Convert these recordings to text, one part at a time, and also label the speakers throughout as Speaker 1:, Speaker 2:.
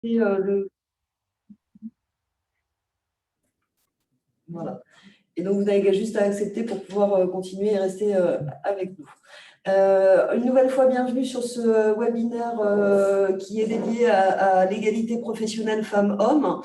Speaker 1: Et, voilà. Et donc, vous n'avez juste à accepter pour pouvoir continuer et rester avec nous. Une nouvelle fois, bienvenue sur ce webinaire qui est dédié à l'égalité professionnelle femmes-hommes.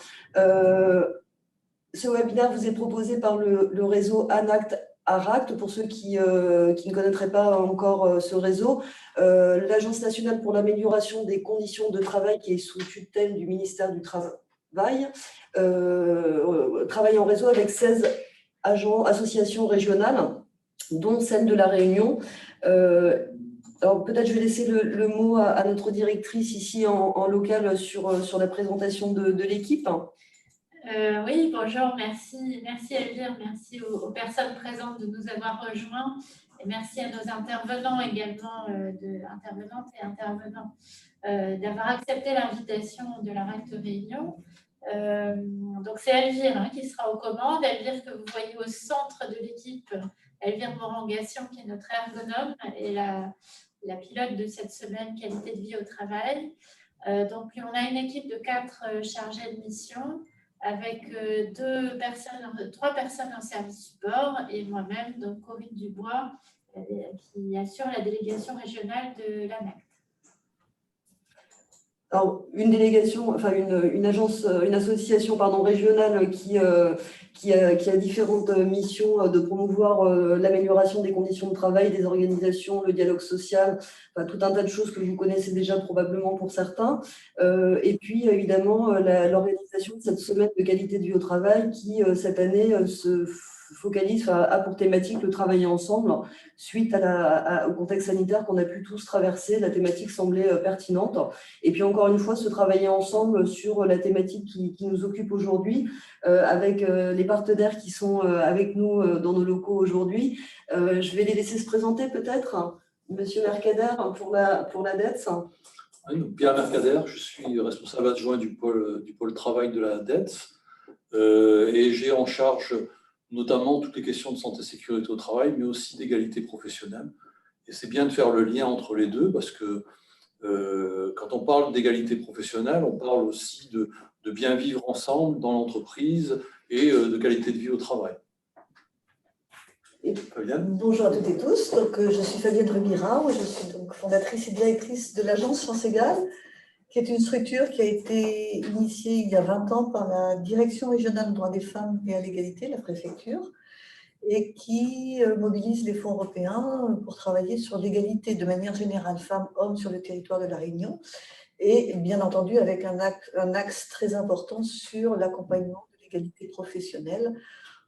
Speaker 1: Ce webinaire vous est proposé par le réseau ANACT ARACT, pour ceux qui ne connaîtraient pas encore ce réseau. L'Agence nationale pour l'amélioration des conditions de travail, qui est sous tutelle du ministère du Travail, travaille en réseau avec 16 associations régionales, dont celle de La Réunion. Alors peut-être je vais laisser le mot à notre directrice ici en local sur la présentation de l'équipe.
Speaker 2: Oui, bonjour, merci Elvire, merci aux personnes présentes de nous avoir rejoints et merci à nos intervenants également, intervenantes et intervenants, d'avoir accepté l'invitation de la RACT Réunion. Donc c'est Elvire qui sera aux commandes, Elvire que vous voyez au centre de l'équipe, Elvire Morangassion qui est notre ergonome et la pilote de cette semaine qualité de vie au travail. Donc on a une équipe de 4 chargés de mission, avec 3 personnes en service support et moi-même, donc Corinne Dubois, qui assure la délégation régionale de l'ANACT.
Speaker 1: Alors, une délégation, enfin une association régionale qui a différentes missions de promouvoir l'amélioration des conditions de travail, des organisations, le dialogue social, enfin, tout un tas de choses que vous connaissez déjà probablement pour certains. Et puis, évidemment, l'organisation de cette semaine de qualité de vie au travail qui, cette année, se focalise, a pour thématique le travailler ensemble. Suite au contexte sanitaire qu'on a pu tous traverser, la thématique semblait pertinente. Et puis, encore une fois, se travailler ensemble sur la thématique qui nous occupe aujourd'hui, avec les partenaires qui sont avec nous dans nos locaux aujourd'hui. Je vais les laisser se présenter peut-être. Monsieur Mercader pour la DETS.
Speaker 3: Oui, donc Pierre Mercader, je suis responsable adjoint du pôle travail de la DETS et j'ai en charge notamment toutes les questions de santé et sécurité au travail, mais aussi d'égalité professionnelle. Et c'est bien de faire le lien entre les deux parce que quand on parle d'égalité professionnelle, on parle aussi de bien vivre ensemble dans l'entreprise et de qualité de vie au travail.
Speaker 4: Bonjour à toutes et tous, donc, je suis Fabienne Remira, je suis donc fondatrice et directrice de l'agence Chance Égale, qui est une structure qui a été initiée il y a 20 ans par la Direction régionale des droits des femmes et à l'égalité, la préfecture, et qui mobilise les fonds européens pour travailler sur l'égalité de manière générale femmes-hommes sur le territoire de La Réunion, et bien entendu avec un axe très important sur l'accompagnement de l'égalité professionnelle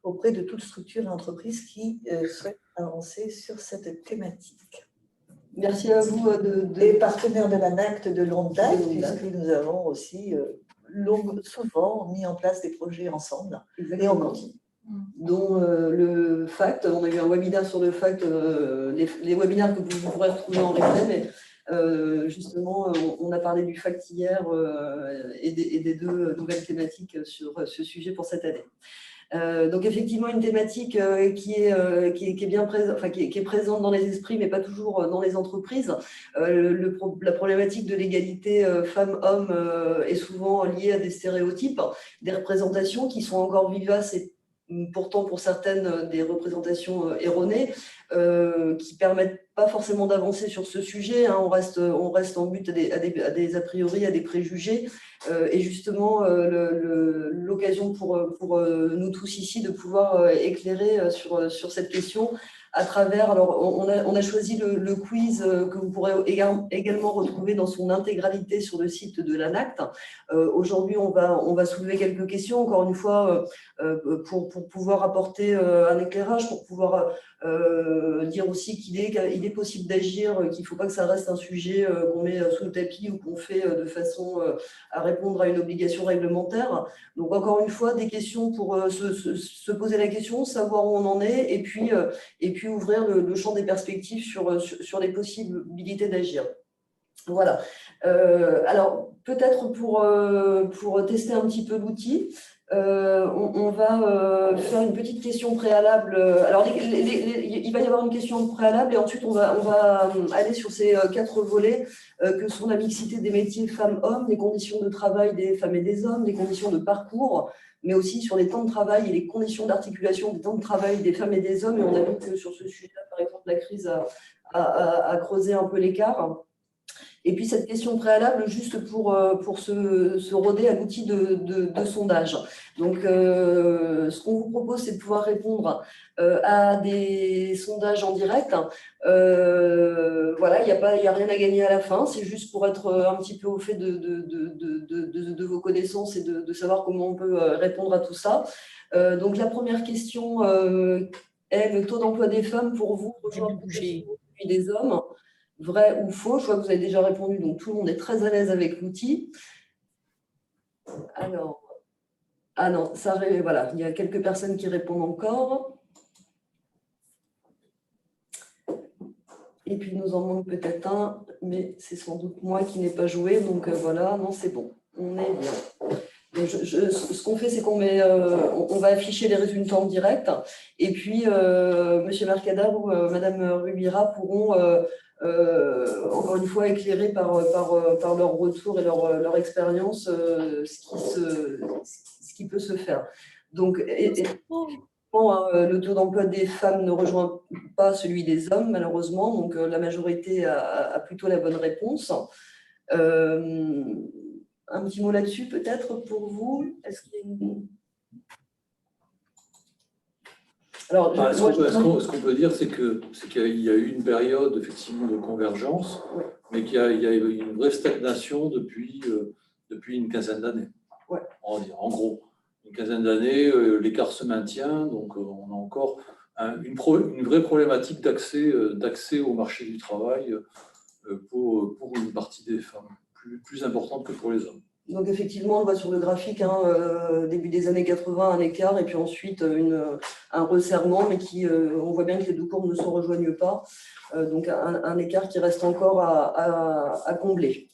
Speaker 4: auprès de toute structure et entreprise qui souhaite avancer sur cette thématique.
Speaker 1: Merci à vous
Speaker 4: des partenaires de l'ANACT de longue date, puisque nous avons aussi souvent mis en place des projets ensemble. Exactement. Et on continue.
Speaker 1: Dont le FACT, on a eu un webinaire sur le FACT, les webinaires que vous pourrez retrouver en replay, mais justement, on a parlé du FACT hier et des 2 nouvelles thématiques sur ce sujet pour cette année. Donc effectivement une thématique qui est bien présente, enfin qui est présente dans les esprits, mais pas toujours dans les entreprises. La problématique de l'égalité femmes-hommes est souvent liée à des stéréotypes, des représentations qui sont encore vivaces et pourtant pour certaines des représentations erronées, qui permettent pas forcément d'avancer sur ce sujet. On reste en but à des a priori, à des préjugés. Et justement, l'occasion pour nous tous ici de pouvoir éclairer sur cette question à travers, alors on a choisi le quiz que vous pourrez également retrouver dans son intégralité sur le site de l'ANACT. Aujourd'hui, on va soulever quelques questions, encore une fois, pour pouvoir apporter un éclairage, pour pouvoir dire aussi qu'il est possible d'agir, qu'il ne faut pas que ça reste un sujet qu'on met sous le tapis ou qu'on fait de façon à répondre à une obligation réglementaire. Donc encore une fois, des questions pour se poser la question, savoir où on en est, et puis ouvrir le champ des perspectives sur les possibilités d'agir. Voilà. Alors peut-être pour tester un petit peu l'outil, On va faire une petite question préalable. Alors, il va y avoir une question préalable et ensuite on va aller sur ces 4 volets que sont la mixité des métiers femmes-hommes, les conditions de travail des femmes et des hommes, les conditions de parcours, mais aussi sur les temps de travail et les conditions d'articulation des temps de travail des femmes et des hommes. Et on a vu que sur ce sujet-là, par exemple, la crise a creusé un peu l'écart. Et puis cette question préalable, juste pour se roder à l'outil de sondage. Donc, ce qu'on vous propose, c'est de pouvoir répondre à des sondages en direct. Voilà, il n'y a rien à gagner à la fin, c'est juste pour être un petit peu au fait de vos connaissances et de savoir comment on peut répondre à tout ça. Donc, la première question est le taux d'emploi des femmes pour vous rejoint celui des hommes. Vrai ou faux? Je vois que vous avez déjà répondu, donc tout le monde est très à l'aise avec l'outil. Alors, ah non, voilà, il y a quelques personnes qui répondent encore. Et puis, il nous en manque peut-être un, mais c'est sans doute moi qui n'ai pas joué, donc voilà, non, c'est bon, on est bien. Donc, ce qu'on fait, c'est qu'on on va afficher les résultats en direct, et puis M. Mercadal ou Mme Rubira pourront encore une fois éclairés par leur retour et leur expérience, ce qui peut se faire. Donc, le taux d'emploi des femmes ne rejoint pas celui des hommes, malheureusement. Donc, la majorité a plutôt la bonne réponse. Un petit mot là-dessus, peut-être, pour vous? Est-ce qu'il y a une...
Speaker 3: Alors, ce qu'on peut dire, c'est qu'il y a eu une période effectivement de convergence,
Speaker 1: ouais,
Speaker 3: mais qu'il y a eu une vraie stagnation depuis une quinzaine d'années.
Speaker 1: Ouais.
Speaker 3: On va dire, en gros, une quinzaine d'années, l'écart se maintient, donc on a encore une vraie problématique d'accès au marché du travail pour une partie des femmes, plus importante que pour les hommes.
Speaker 1: Donc effectivement, on le voit sur le graphique, début des années 80, un écart, et puis ensuite un resserrement, mais on voit bien que les deux courbes ne se rejoignent pas. Donc un écart qui reste encore à combler.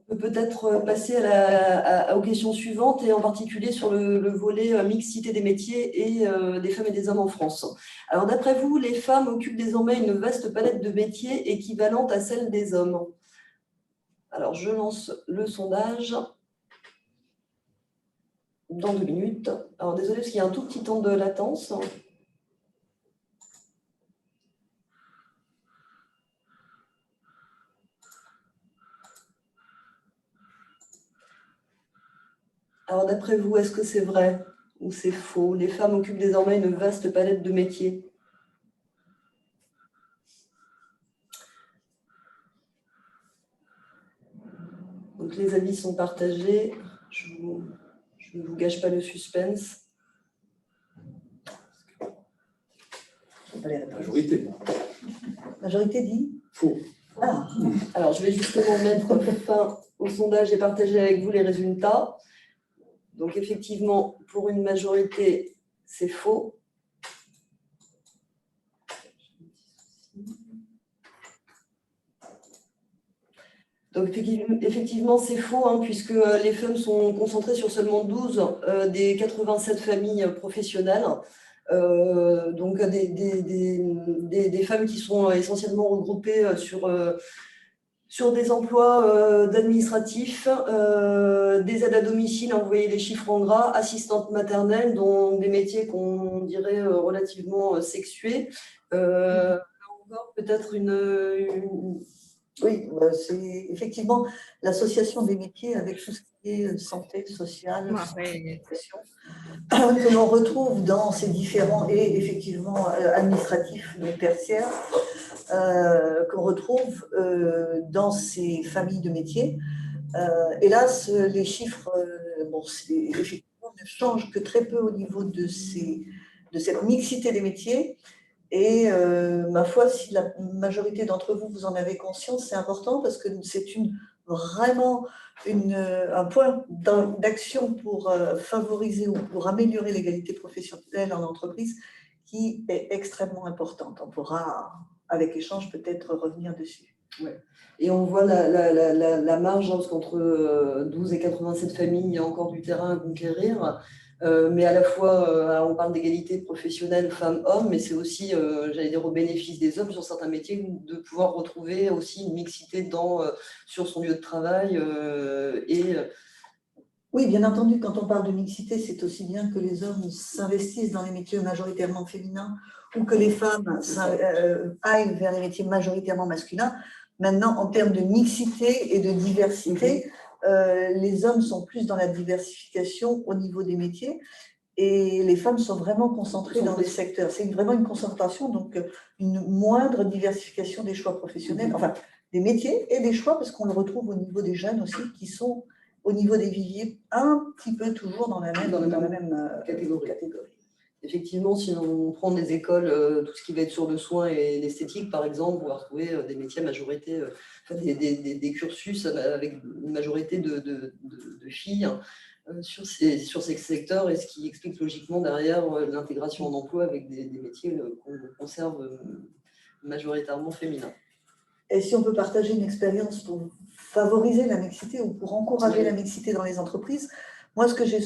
Speaker 1: On peut peut-être passer aux questions suivantes, et en particulier sur le volet mixité des métiers et des femmes et des hommes en France. Alors d'après vous, les femmes occupent désormais une vaste palette de métiers équivalente à celle des hommes. Alors, je lance le sondage dans 2 minutes. Alors, désolé, parce qu'il y a un tout petit temps de latence. Alors, d'après vous, est-ce que c'est vrai ou c'est faux? Les femmes occupent désormais une vaste palette de métiers. Donc, les avis sont partagés. Je ne vous gâche pas le suspense.
Speaker 3: Majorité.
Speaker 4: Majorité dit
Speaker 3: Faux.
Speaker 4: Ah.
Speaker 1: Alors, je vais justement mettre fin au sondage et partager avec vous les résultats. Donc, effectivement, pour une majorité, c'est faux. Donc, effectivement, c'est faux, puisque les femmes sont concentrées sur seulement 12 des 87 familles professionnelles. Donc, des femmes qui sont essentiellement regroupées sur des emplois d'administratifs, des aides à domicile, vous voyez les chiffres en gras, assistantes maternelles, dont des métiers qu'on dirait relativement sexués. Encore peut-être
Speaker 4: Oui, c'est effectivement l'association des métiers avec tout ce qui est santé, sociale, éducation, que l'on retrouve dans ces différents et effectivement administratifs, donc tertiaires, qu'on retrouve dans ces familles de métiers. Hélas, les chiffres effectivement, ne changent que très peu au niveau de cette mixité des métiers. Et ma foi, si la majorité d'entre vous, vous en avez conscience, c'est important parce que c'est vraiment un point d'action pour favoriser ou pour améliorer l'égalité professionnelle en entreprise qui est extrêmement importante. On pourra, avec échange, peut-être revenir dessus.
Speaker 1: Ouais. Et on voit la marge, hein, parce qu'entre 12 et 87 familles, il y a encore du terrain à conquérir. Mais à la fois, alors on parle d'égalité professionnelle femmes-hommes, mais c'est aussi, j'allais dire, au bénéfice des hommes sur certains métiers, de pouvoir retrouver aussi une mixité sur son lieu de travail.
Speaker 4: Oui, bien entendu, quand on parle de mixité, c'est aussi bien que les hommes s'investissent dans les métiers majoritairement féminins ou que les femmes aillent vers les métiers majoritairement masculins. Maintenant, en termes de mixité et de diversité, les hommes sont plus dans la diversification au niveau des métiers et les femmes sont vraiment concentrées dans les secteurs. C'est vraiment une concentration, donc une moindre diversification des choix professionnels, enfin des métiers et des choix, parce qu'on le retrouve au niveau des jeunes aussi, qui sont au niveau des viviers, un petit peu toujours dans la même catégorie.
Speaker 1: Effectivement, si on prend des écoles, tout ce qui va être sur le soin et l'esthétique, par exemple, on va retrouver des métiers à majorité, des cursus avec une majorité de filles sur ces secteurs, et ce qui explique logiquement derrière l'intégration en emploi avec des métiers qu'on conserve majoritairement féminins.
Speaker 4: Et si on peut partager une expérience pour favoriser la mixité ou pour encourager la mixité dans les entreprises, moi, ce que j'aime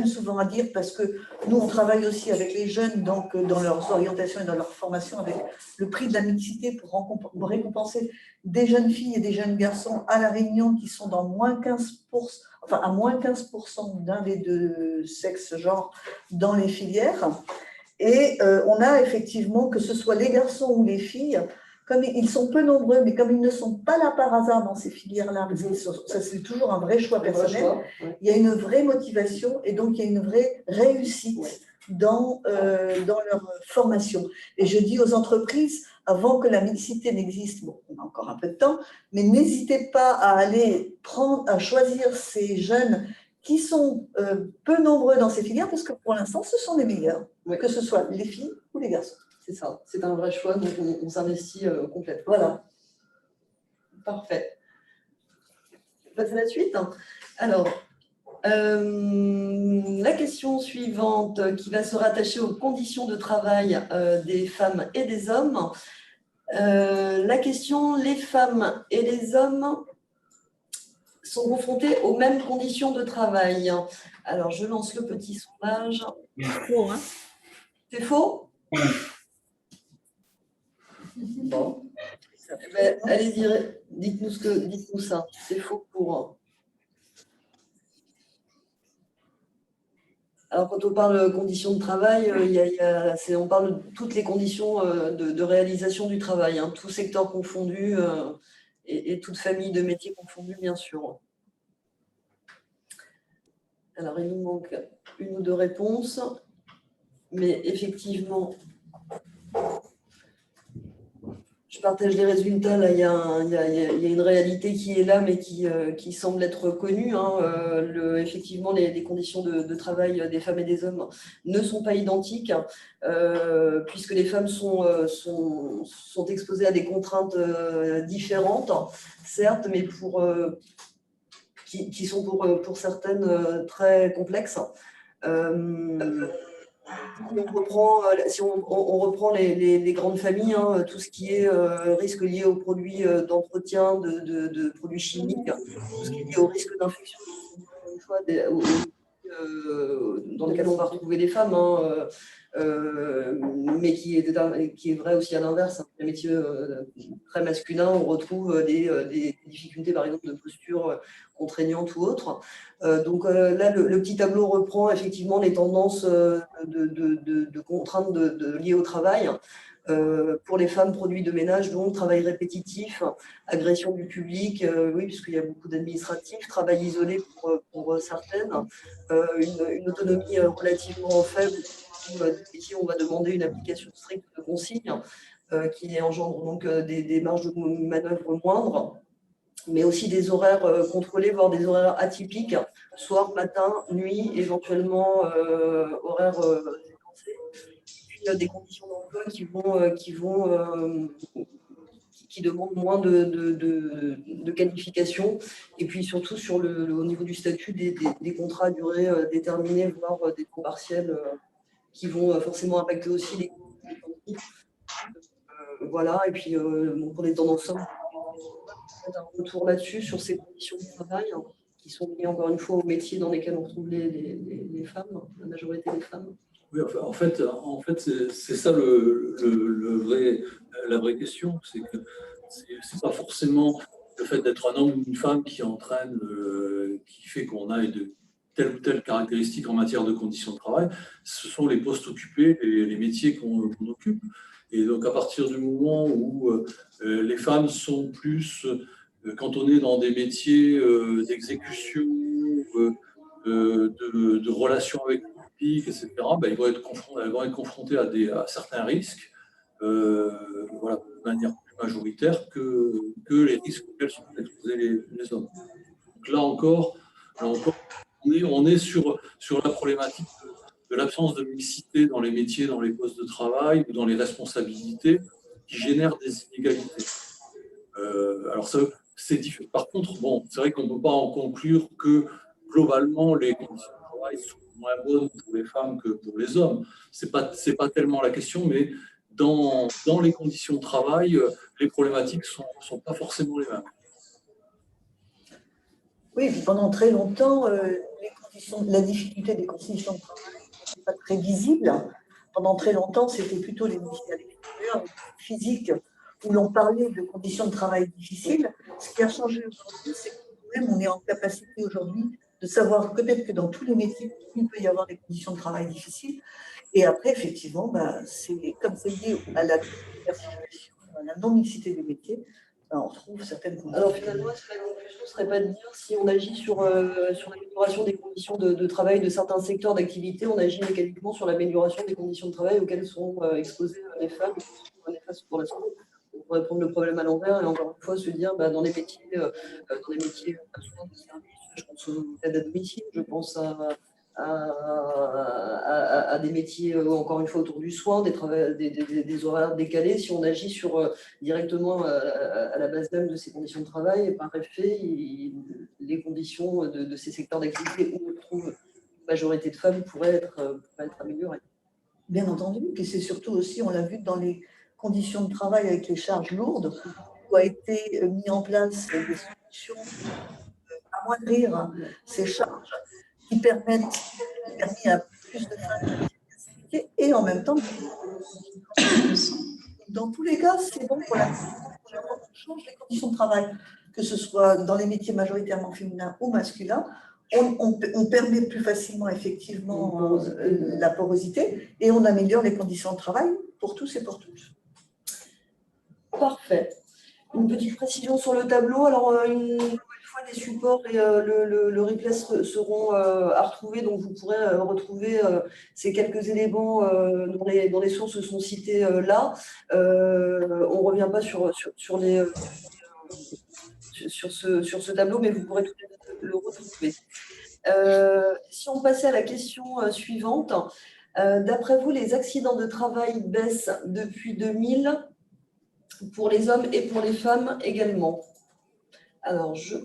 Speaker 4: souvent à dire, parce que nous, on travaille aussi avec les jeunes, donc dans leurs orientations et dans leur formation, avec le prix de la mixité pour récompenser des jeunes filles et des jeunes garçons à La Réunion qui sont dans moins 15%, enfin à moins 15% d'un des deux sexes genres dans les filières. Et on a effectivement, que ce soit les garçons ou les filles, comme ils sont peu nombreux, mais comme ils ne sont pas là par hasard dans ces filières-là, ça c'est toujours un vrai choix personnel, il y a une vraie motivation et donc il y a une vraie réussite dans leur formation. Et je dis aux entreprises, avant que la mixité n'existe, bon, on a encore un peu de temps, mais n'hésitez pas à à choisir ces jeunes qui sont peu nombreux dans ces filières, parce que pour l'instant, ce sont les meilleurs, que ce soit les filles ou les garçons.
Speaker 1: C'est ça, c'est un vrai choix, donc on s'investit complètement.
Speaker 4: Voilà.
Speaker 1: Parfait. On passe à la suite. Alors, la question suivante qui va se rattacher aux conditions de travail des femmes et des hommes. La question, les femmes et les hommes sont confrontés aux mêmes conditions de travail. Alors, je lance le petit sondage.
Speaker 4: Faux, hein ?
Speaker 1: C'est faux ? Bon. Allez-y, dites-nous ça. C'est faux pour. Alors, quand on parle conditions de travail, on parle de toutes les conditions de réalisation du travail, hein, tout secteur confondu et toute famille de métiers confondus, bien sûr. Alors, il nous manque une ou deux réponses, mais effectivement, je partage les résultats. Là, il y a une réalité qui est là, mais qui semble être connue. Hein. Effectivement, les conditions de travail des femmes et des hommes ne sont pas identiques, puisque les femmes sont exposées à des contraintes différentes, certes, mais qui sont pour certaines très complexes. Si on reprend les grandes familles, hein, tout ce qui est risque lié aux produits d'entretien, de produits chimiques, tout ce qui est lié au risque d'infection, dans lequel on va retrouver les femmes, hein, mais qui est vrai aussi à l'inverse. Hein. Les métiers très masculins, on retrouve des difficultés, par exemple, de posture contraignante ou autre. Donc là, le petit tableau reprend effectivement les tendances de contraintes liées au travail. Pour les femmes, produits de ménage, donc travail répétitif, agression du public, oui, puisqu'il y a beaucoup d'administratifs, travail isolé pour certaines, une autonomie relativement faible, où on va demander une application stricte de consignes qui engendre donc des marges de manœuvre moindres, mais aussi des horaires contrôlés, voire des horaires atypiques, soir, matin, nuit, éventuellement horaires séquencés, puis des conditions d'emploi qui demandent moins de qualification, et puis surtout au niveau du statut des contrats à durée déterminée, voire des temps partiels qui vont forcément impacter aussi les conditions. Voilà, et puis bon, pour les tendances, un retour là-dessus, sur ces conditions de travail, hein, qui sont liées encore une fois aux métiers dans lesquels on retrouve les femmes, la majorité des femmes.
Speaker 3: Oui, en fait c'est ça la vraie question, c'est que c'est pas forcément le fait d'être un homme ou une femme qui entraîne, qui fait qu'on a de telle ou telle caractéristique en matière de conditions de travail. Ce sont les postes occupés et les métiers qu'on occupe. Et donc, à partir du moment où les femmes sont plus cantonnées dans des métiers d'exécution, de relations avec le public, etc., ben, elles vont être confrontées à certains risques, voilà, de manière plus majoritaire que les risques auxquels sont exposés les hommes. Donc là encore on est sur la problématique de l'absence de mixité dans les métiers, dans les postes de travail ou dans les responsabilités qui génèrent des inégalités. Alors c'est différent. Par contre, bon, c'est vrai qu'on ne peut pas en conclure que globalement les conditions de travail sont moins bonnes pour les femmes que pour les hommes. C'est pas tellement la question, mais dans les conditions de travail, les problématiques sont pas forcément les mêmes.
Speaker 4: Oui, pendant très longtemps, la difficulté des conditions de travail n'était pas très visible. Pendant très longtemps, c'était plutôt les métiers à l'extérieur, physiques, où l'on parlait de conditions de travail difficiles. Ce qui a changé aujourd'hui, c'est que nous-mêmes, on est en capacité aujourd'hui de savoir peut-être que dans tous les métiers, il peut y avoir des conditions de travail difficiles. Et après, effectivement, comme c'est lié à la diversification, à la non-mixité des métiers, on retrouve certaines conditions.
Speaker 1: Alors finalement, est-ce que la conclusion ne serait pas de dire si on agit sur l'amélioration des conditions de travail de certains secteurs d'activité, on agit mécaniquement sur l'amélioration des conditions de travail auxquelles sont exposées les femmes pour la santé. On pourrait prendre le problème à l'envers et encore une fois se dire dans les métiers souvent de service, je pense aux aides à domicile, je pense à des métiers, encore une fois, autour du soin, des horaires décalés. Si on agit directement à la base même de ces conditions de travail, et par effet, les conditions de ces secteurs d'activité où on trouve une majorité de femmes pourraient être améliorées.
Speaker 4: Bien entendu, et c'est surtout aussi, on l'a vu dans les conditions de travail avec les charges lourdes, où a été mis en place des solutions amoindrir ces charges qui permis à plus de femmes et en même temps, dans tous les cas, c'est bon pour la on change les conditions de travail, que ce soit dans les métiers majoritairement féminins ou masculins, on permet plus facilement effectivement la porosité et on améliore les conditions de travail pour tous et pour toutes.
Speaker 1: Parfait. Une petite précision sur le tableau. Alors, une fois, les supports et le replay seront à retrouver, donc vous pourrez retrouver ces quelques éléments dont les sources sont citées là. On ne revient pas sur ce tableau, mais vous pourrez tout à fait le retrouver. Si on passait à la question suivante, d'après vous, les accidents de travail baissent depuis 2000 pour les hommes et pour les femmes également? Alors, je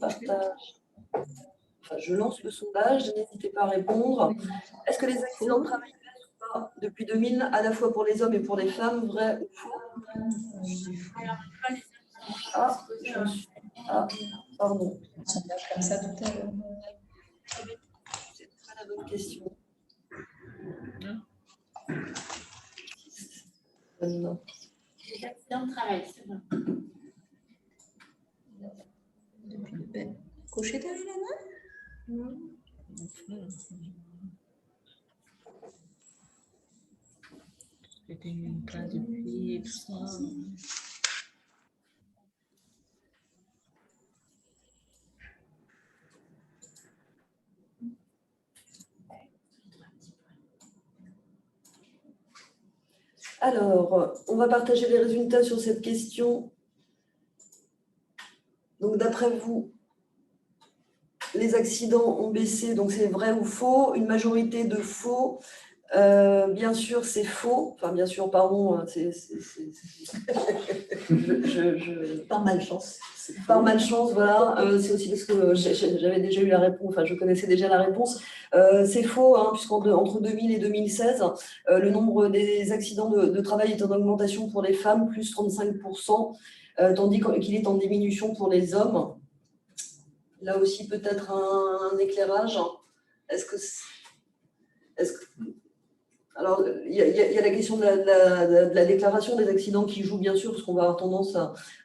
Speaker 1: lance le sondage, n'hésitez pas à répondre. Est-ce que les accidents de travail baissent ou pas depuis 2000, à la fois pour les hommes et pour les femmes, vrai ou faux? Pardon.
Speaker 5: Sondage comme ça tout à l'heure.
Speaker 1: C'est pas la bonne question. Non.
Speaker 2: Les accidents de travail, c'est bon.
Speaker 5: Coucher derrière la main? C'était une classe de filles et tout ça.
Speaker 1: Alors, on va partager les résultats sur cette question. Donc, d'après vous, les accidents ont baissé, donc c'est vrai ou faux? Une majorité de faux, Bien sûr, c'est faux. Enfin, bien sûr, pardon,
Speaker 4: Par malchance.
Speaker 1: par malchance, voilà. C'est aussi parce que j'avais déjà eu la réponse, enfin, je connaissais déjà la réponse. C'est faux, hein, puisqu'entre 2000 et 2016, le nombre des accidents de travail est en augmentation pour les femmes, plus 35%, tandis qu'il est en diminution pour les hommes. Là aussi, peut-être un éclairage. Est-ce que Alors, il y a la question de la déclaration des accidents qui joue, bien sûr, parce qu'on va avoir tendance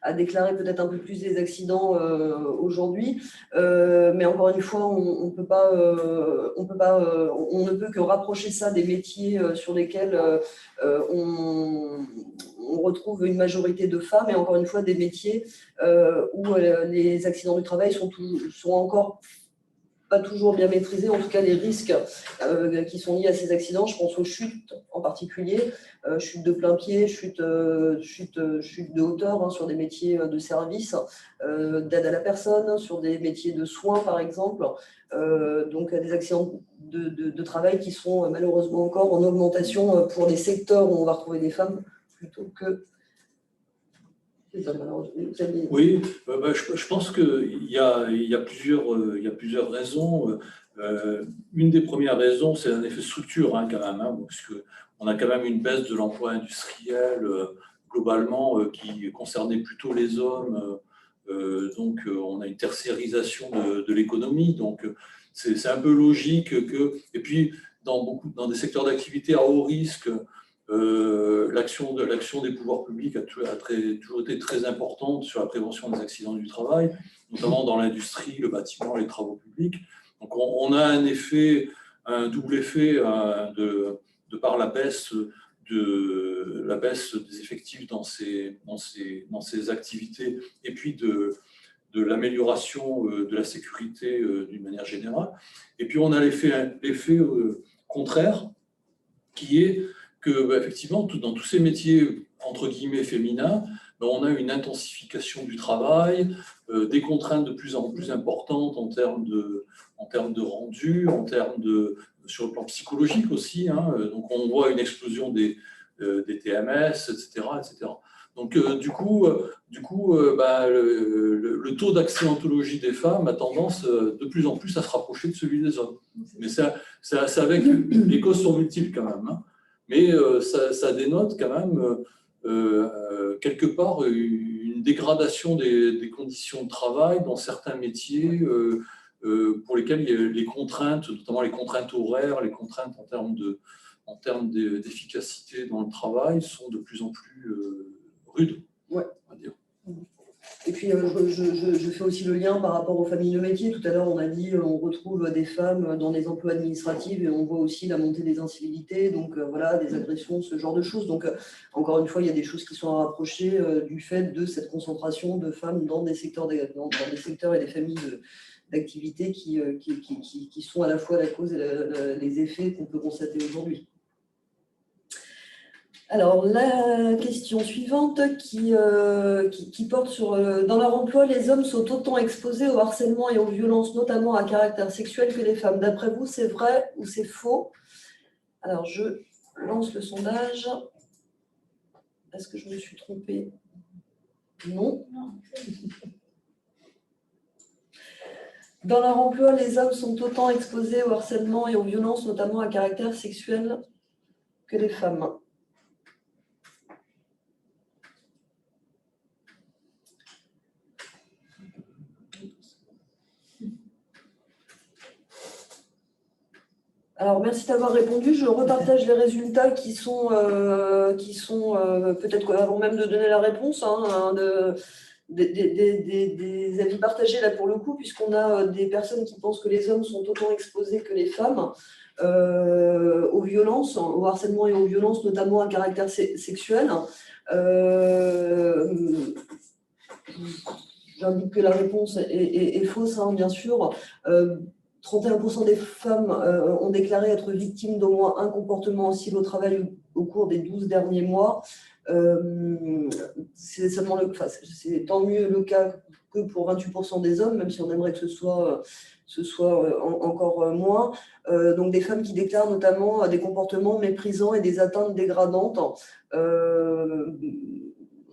Speaker 1: à déclarer peut-être un peu plus des accidents aujourd'hui. Mais encore une fois, on ne peut que rapprocher ça des métiers sur lesquels on retrouve une majorité de femmes, et encore une fois, des métiers où les accidents du travail sont encore pas toujours bien maîtrisés, en tout cas les risques qui sont liés à ces accidents. Je pense aux chutes en particulier, chutes de plein pied, chutes de hauteur, hein, sur des métiers de service, d'aide à la personne, sur des métiers de soins par exemple. Donc des accidents de travail qui sont malheureusement encore en augmentation pour les secteurs où on va retrouver des femmes plutôt que les hommes.
Speaker 3: Oui, je pense qu'il y a plusieurs raisons. Une des premières raisons, c'est un effet structure, hein, quand même, hein, parce qu'on a quand même une baisse de l'emploi industriel globalement qui concernait plutôt les hommes. Donc, on a une tertiarisation de l'économie. Donc, c'est un peu logique que. Et puis, dans des secteurs d'activité à haut risque, l'action des pouvoirs publics a toujours été très importante sur la prévention des accidents du travail, notamment dans l'industrie, le bâtiment, les travaux publics. Donc on a un double effet de par la baisse des effectifs dans ces activités, et puis de l'amélioration de la sécurité d'une manière générale. Et puis on a l'effet contraire, qui est que, effectivement, dans tous ces métiers entre guillemets féminins, on a une intensification du travail, des contraintes de plus en plus importantes en termes de rendu, sur le plan psychologique aussi, hein. Donc on voit une explosion des TMS, etc., etc. Donc du coup, le taux d'accidentologie des femmes a tendance de plus en plus à se rapprocher de celui des hommes. Mais c'est avec les causes sont multiples quand même, hein. Mais ça dénote quand même quelque part une dégradation des conditions de travail dans certains métiers pour lesquels il y a les contraintes, notamment les contraintes horaires, les contraintes en termes d'efficacité dans le travail sont de plus en plus rudes,
Speaker 1: ouais,
Speaker 3: on va dire.
Speaker 1: Et puis, je fais aussi le lien par rapport aux familles de métiers. Tout à l'heure, on a dit on retrouve des femmes dans des emplois administratifs, et on voit aussi la montée des incivilités, donc voilà, des agressions, ce genre de choses. Donc, encore une fois, il y a des choses qui sont à rapprocher du fait de cette concentration de femmes dans des secteurs, dans des secteurs et des familles d'activités qui sont à la fois la cause et les effets qu'on peut constater aujourd'hui. Alors, la question suivante qui porte sur dans leur emploi, les hommes sont autant exposés au harcèlement et aux violences, notamment à caractère sexuel, que les femmes. D'après vous, c'est vrai ou c'est faux? Alors, je lance le sondage. Est-ce que je me suis trompée? Non. Dans leur emploi, les hommes sont autant exposés au harcèlement et aux violences, notamment à caractère sexuel, que les femmes. Alors, merci d'avoir répondu. Je repartage les résultats qui sont peut-être avant même de donner la réponse, hein, des avis partagés là pour le coup, puisqu'on a des personnes qui pensent que les hommes sont autant exposés que les femmes aux violences, au harcèlement et aux violences, notamment à caractère sexuel. J'indique que la réponse est fausse, hein, bien sûr. 31% des femmes ont déclaré être victimes d'au moins un comportement hostile au travail au cours des 12 derniers mois. C'est tant mieux le cas que pour 28% des hommes, même si on aimerait que ce soit encore moins. Donc des femmes qui déclarent notamment des comportements méprisants et des atteintes dégradantes.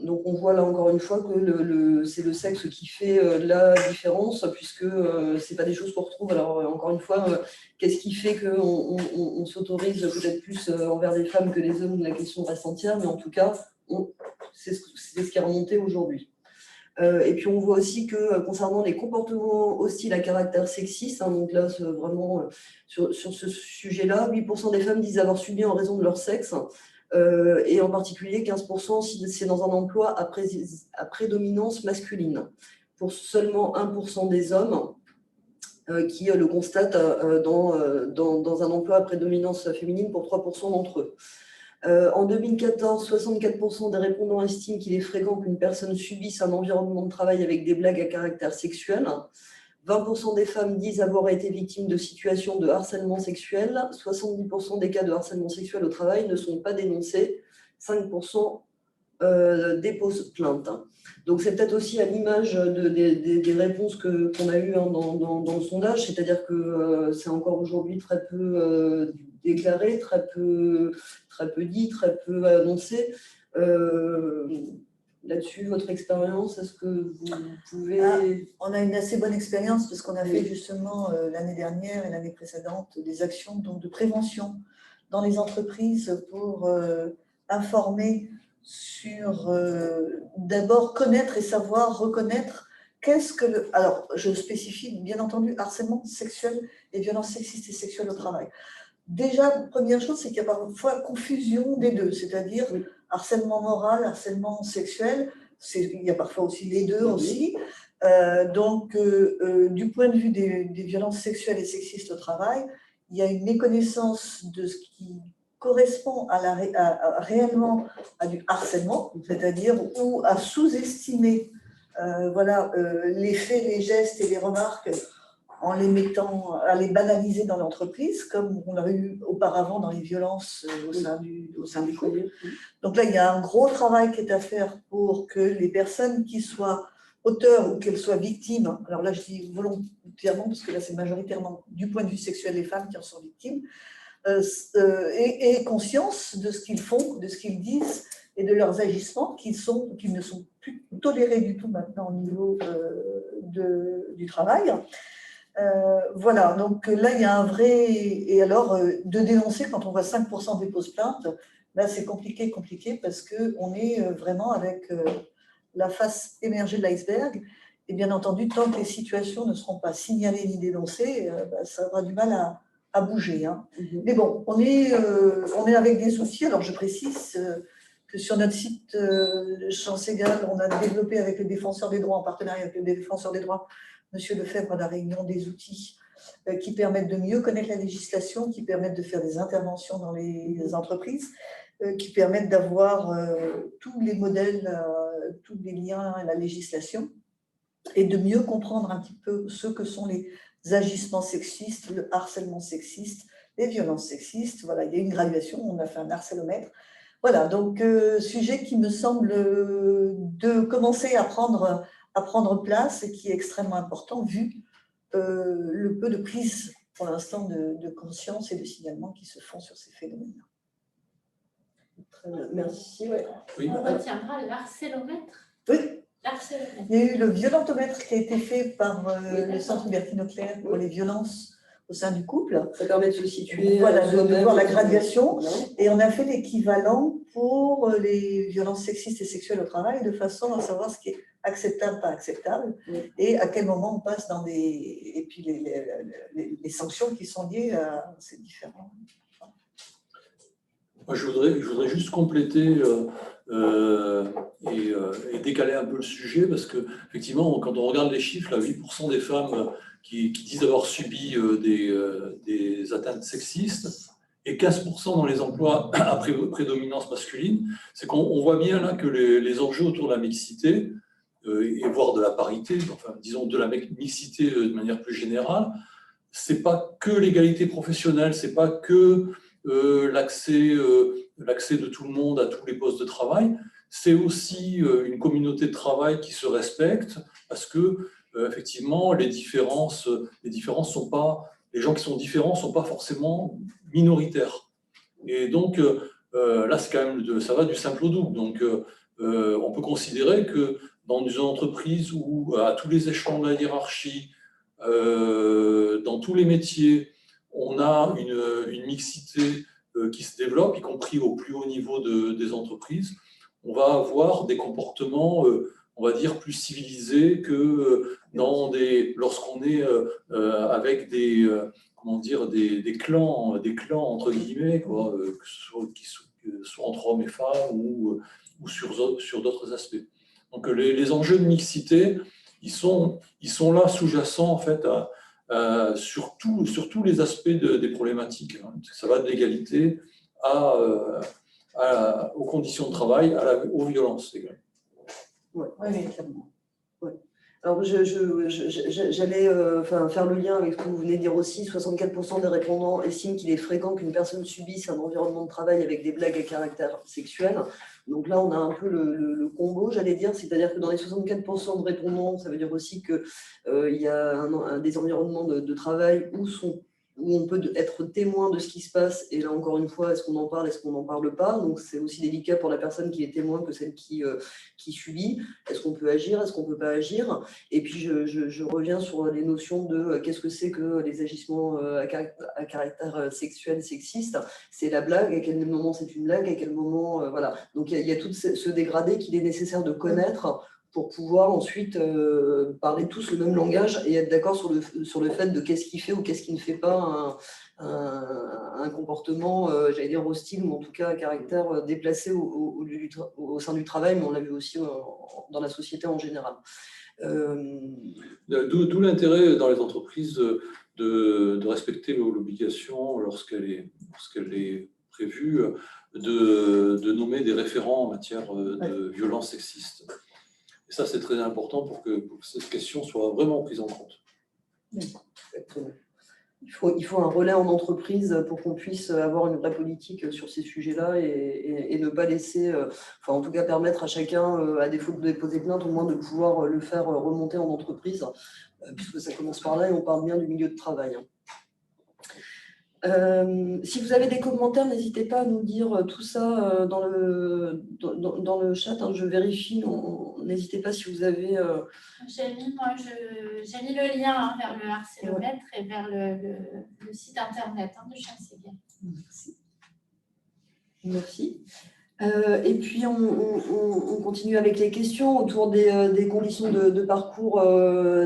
Speaker 1: Donc on voit là encore une fois que c'est le sexe qui fait la différence, puisque c'est pas des choses qu'on retrouve. Alors encore une fois, qu'est-ce qui fait qu'on s'autorise peut-être plus envers des femmes que les hommes? La question reste entière, mais en tout cas, c'est ce qui est remonté aujourd'hui. Et puis on voit aussi que concernant les comportements hostiles à caractère sexiste, donc là vraiment sur ce sujet-là, 8% des femmes disent avoir subi en raison de leur sexe, et en particulier 15% si c'est dans un emploi à prédominance masculine, pour seulement 1% des hommes qui le constatent dans un emploi à prédominance féminine pour 3% d'entre eux. En 2014, 64% des répondants estiment qu'il est fréquent qu'une personne subisse un environnement de travail avec des blagues à caractère sexuel. 20% des femmes disent avoir été victimes de situations de harcèlement sexuel. 70% des cas de harcèlement sexuel au travail ne sont pas dénoncés. 5% déposent plainte. Donc c'est peut-être aussi à l'image des réponses qu'on a eues dans le sondage, c'est-à-dire que c'est encore aujourd'hui très peu déclaré, très peu dit, très peu annoncé. Là-dessus, votre expérience, est-ce que vous pouvez…
Speaker 4: On a une assez bonne expérience parce qu'on a fait justement l'année dernière et l'année précédente des actions donc, de prévention dans les entreprises pour informer sur d'abord connaître et savoir reconnaître qu'est-ce que alors je spécifie bien entendu harcèlement sexuel et violences sexistes et sexuelles au travail. Déjà, première chose, c'est qu'il y a parfois confusion des deux, c'est-à-dire harcèlement moral, harcèlement sexuel, il y a parfois aussi les deux aussi. Donc, du point de vue des violences sexuelles et sexistes au travail, il y a une méconnaissance de ce qui correspond réellement à du harcèlement, c'est-à-dire ou à sous-estimer les faits, les gestes et les remarques en les mettant, à les banaliser dans l'entreprise, comme on l'avait eu auparavant dans les violences au sein du couple. Donc là, il y a un gros travail qui est à faire pour que les personnes qui soient auteurs ou qu'elles soient victimes, alors là je dis volontairement parce que là c'est majoritairement du point de vue sexuel les femmes qui en sont victimes, aient conscience de ce qu'ils font, de ce qu'ils disent et de leurs agissements qui ne sont plus tolérés du tout maintenant au niveau du travail. Voilà, donc là il y a un vrai… Et alors, de dénoncer quand on voit 5% déposent plainte, là c'est compliqué parce qu'on est vraiment avec la face émergée de l'iceberg. Et bien entendu, tant que les situations ne seront pas signalées ni dénoncées, ça aura du mal à bouger. Hein. Mais bon, on est avec des outils. Alors je précise que sur notre site Chance Égale, on a développé avec le Défenseur des droits, en partenariat avec le Défenseur des droits, Monsieur Lefebvre, à la Réunion, des outils qui permettent de mieux connaître la législation, qui permettent de faire des interventions dans les entreprises, qui permettent d'avoir tous les modèles, tous les liens à la législation, et de mieux comprendre un petit peu ce que sont les agissements sexistes, le harcèlement sexiste, les violences sexistes. Voilà, il y a une graduation, on a fait un harcélomètre. Voilà, donc sujet qui me semble de commencer à prendre place et qui est extrêmement important vu le peu de prise pour l'instant de conscience et de signalement qui se font sur ces phénomènes-là.
Speaker 1: Très bien, merci. Ouais.
Speaker 3: Oui.
Speaker 2: On retiendra l'harcélomètre.
Speaker 4: Oui.
Speaker 2: L'harcélomètre.
Speaker 4: Il y a eu le violentomètre qui a été fait par le Centre Bertine Auclair pour les violences au sein du couple.
Speaker 1: Ça permet de se situer.
Speaker 4: Voilà, de voir la graduation. Et on a fait l'équivalent pour les violences sexistes et sexuelles au travail, de façon à savoir ce qui est acceptable, pas acceptable, et à quel moment on passe dans et puis les sanctions qui sont liées à ces différents.
Speaker 3: Moi, je voudrais juste compléter et décaler un peu le sujet, parce que effectivement, quand on regarde les chiffres, là, 8% des femmes qui disent avoir subi des atteintes sexistes et 15% dans les emplois à prédominance masculine, c'est qu'on voit bien là que les enjeux autour de la mixité, et voire de la parité, enfin disons de la mixité de manière plus générale, c'est pas que l'égalité professionnelle, c'est pas que l'accès de tout le monde à tous les postes de travail, c'est aussi une communauté de travail qui se respecte, parce que effectivement, les gens qui sont différents sont pas forcément minoritaires. Et donc, là, c'est quand même ça va du simple au double. Donc, on peut considérer que dans une entreprise où, à tous les échelons de la hiérarchie, dans tous les métiers, on a une mixité qui se développe, y compris au plus haut niveau des entreprises, on va avoir des comportements, on va dire, plus civilisés que lorsqu'on est avec des clans entre guillemets, quoi, qui soient entre hommes et femmes ou sur d'autres aspects. Donc les enjeux de mixité, ils sont là sous-jacents en fait sur tous les aspects des problématiques. Ça va de l'égalité aux conditions de travail, aux violences également.
Speaker 1: Oui, clairement. Ouais. Alors, j'allais faire le lien avec ce que vous venez de dire aussi. 64% des répondants estiment qu'il est fréquent qu'une personne subisse un environnement de travail avec des blagues à caractère sexuel. Donc là, on a un peu le combo, j'allais dire, c'est-à-dire que dans les 64% de répondants, ça veut dire aussi qu'il y a des environnements de travail où on peut être témoin de ce qui se passe. Et là, encore une fois, est-ce qu'on en parle, est-ce qu'on n'en parle pas? Donc, c'est aussi délicat pour la personne qui est témoin que celle qui subit. Est-ce qu'on peut agir? Est-ce qu'on ne peut pas agir? Et puis, je reviens sur les notions de qu'est-ce que c'est que les agissements à caractère sexuel, sexiste. C'est la blague, à quel moment c'est une blague, à quel moment... voilà. Donc, il y a tout ce dégradé qu'il est nécessaire de connaître pour pouvoir ensuite parler tous le même langage et être d'accord sur le fait de qu'est-ce qui fait ou qu'est-ce qui ne fait pas un comportement, j'allais dire hostile, ou en tout cas à caractère déplacé au sein du travail, mais on l'a vu aussi dans la société en général.
Speaker 3: D'où l'intérêt dans les entreprises de respecter l'obligation, lorsqu'elle est prévue, de nommer des référents en matière de violences sexistes. Et ça, c'est très important pour que cette question soit vraiment prise en compte.
Speaker 1: Exactement. Il faut un relais en entreprise pour qu'on puisse avoir une vraie politique sur ces sujets-là et ne pas laisser, en tout cas permettre à chacun, à défaut de déposer plainte, au moins de pouvoir le faire remonter en entreprise, puisque ça commence par là et on parle bien du milieu de travail. Si vous avez des commentaires, n'hésitez pas à nous dire tout ça dans le chat. Je vérifie. N'hésitez pas si vous avez.
Speaker 2: J'ai mis le lien vers le harcélomètre et vers le site internet de Chanségal.
Speaker 1: Merci. Et puis on continue avec les questions autour des conditions de parcours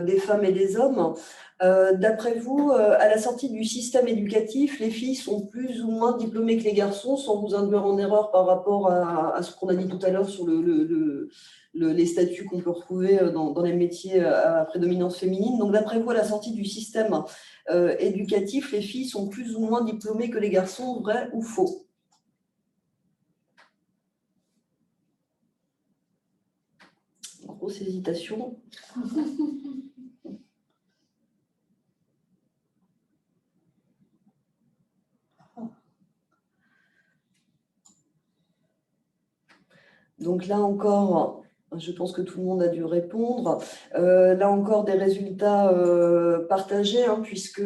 Speaker 1: des femmes et des hommes. D'après vous, à la sortie du système éducatif, les filles sont plus ou moins diplômées que les garçons, sans vous induire en erreur par rapport à ce qu'on a dit tout à l'heure sur les statuts qu'on peut retrouver dans les métiers à prédominance féminine. Donc d'après vous, à la sortie du système éducatif, les filles sont plus ou moins diplômées que les garçons, vrai ou faux? Grosse hésitation. Donc là encore, je pense que tout le monde a dû répondre. Là encore, des résultats partagés, puisque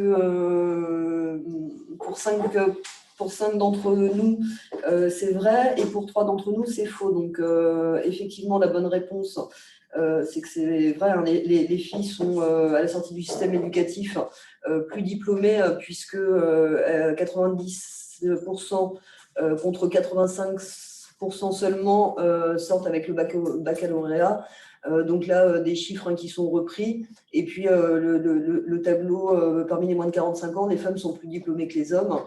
Speaker 1: pour 5 d'entre nous, c'est vrai, et pour 3 d'entre nous, c'est faux. Donc effectivement, la bonne réponse, c'est que c'est vrai, les filles sont à la sortie du système éducatif plus diplômées, puisque 90% contre 85% seulement sortent avec le baccalauréat. Donc là, des chiffres qui sont repris. Et puis le tableau, parmi les moins de 45 ans, les femmes sont plus diplômées que les hommes.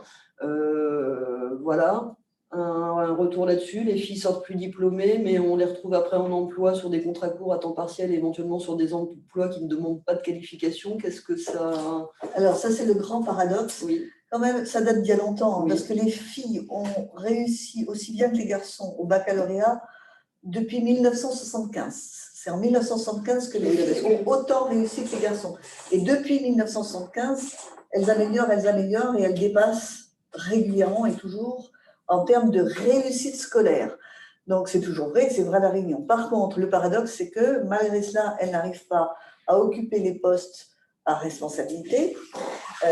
Speaker 1: Voilà. Un retour là-dessus, les filles sortent plus diplômées, mais on les retrouve après en emploi sur des contrats courts à temps partiel, éventuellement sur des emplois qui ne demandent pas de qualification. Qu'est-ce que ça...
Speaker 4: Alors ça, c'est le grand paradoxe.
Speaker 1: Oui.
Speaker 4: Quand même, ça date d'il y a longtemps,
Speaker 1: Oui.
Speaker 4: parce que les filles ont réussi aussi bien que les garçons au baccalauréat depuis 1975. C'est en 1975 que les filles ont autant réussi que les garçons. Et depuis 1975, elles améliorent et elles dépassent régulièrement et toujours en termes de réussite scolaire. Donc, c'est toujours vrai, c'est vrai à La Réunion. Par contre, le paradoxe, c'est que malgré cela, elles n'arrivent pas à occuper les postes à responsabilité.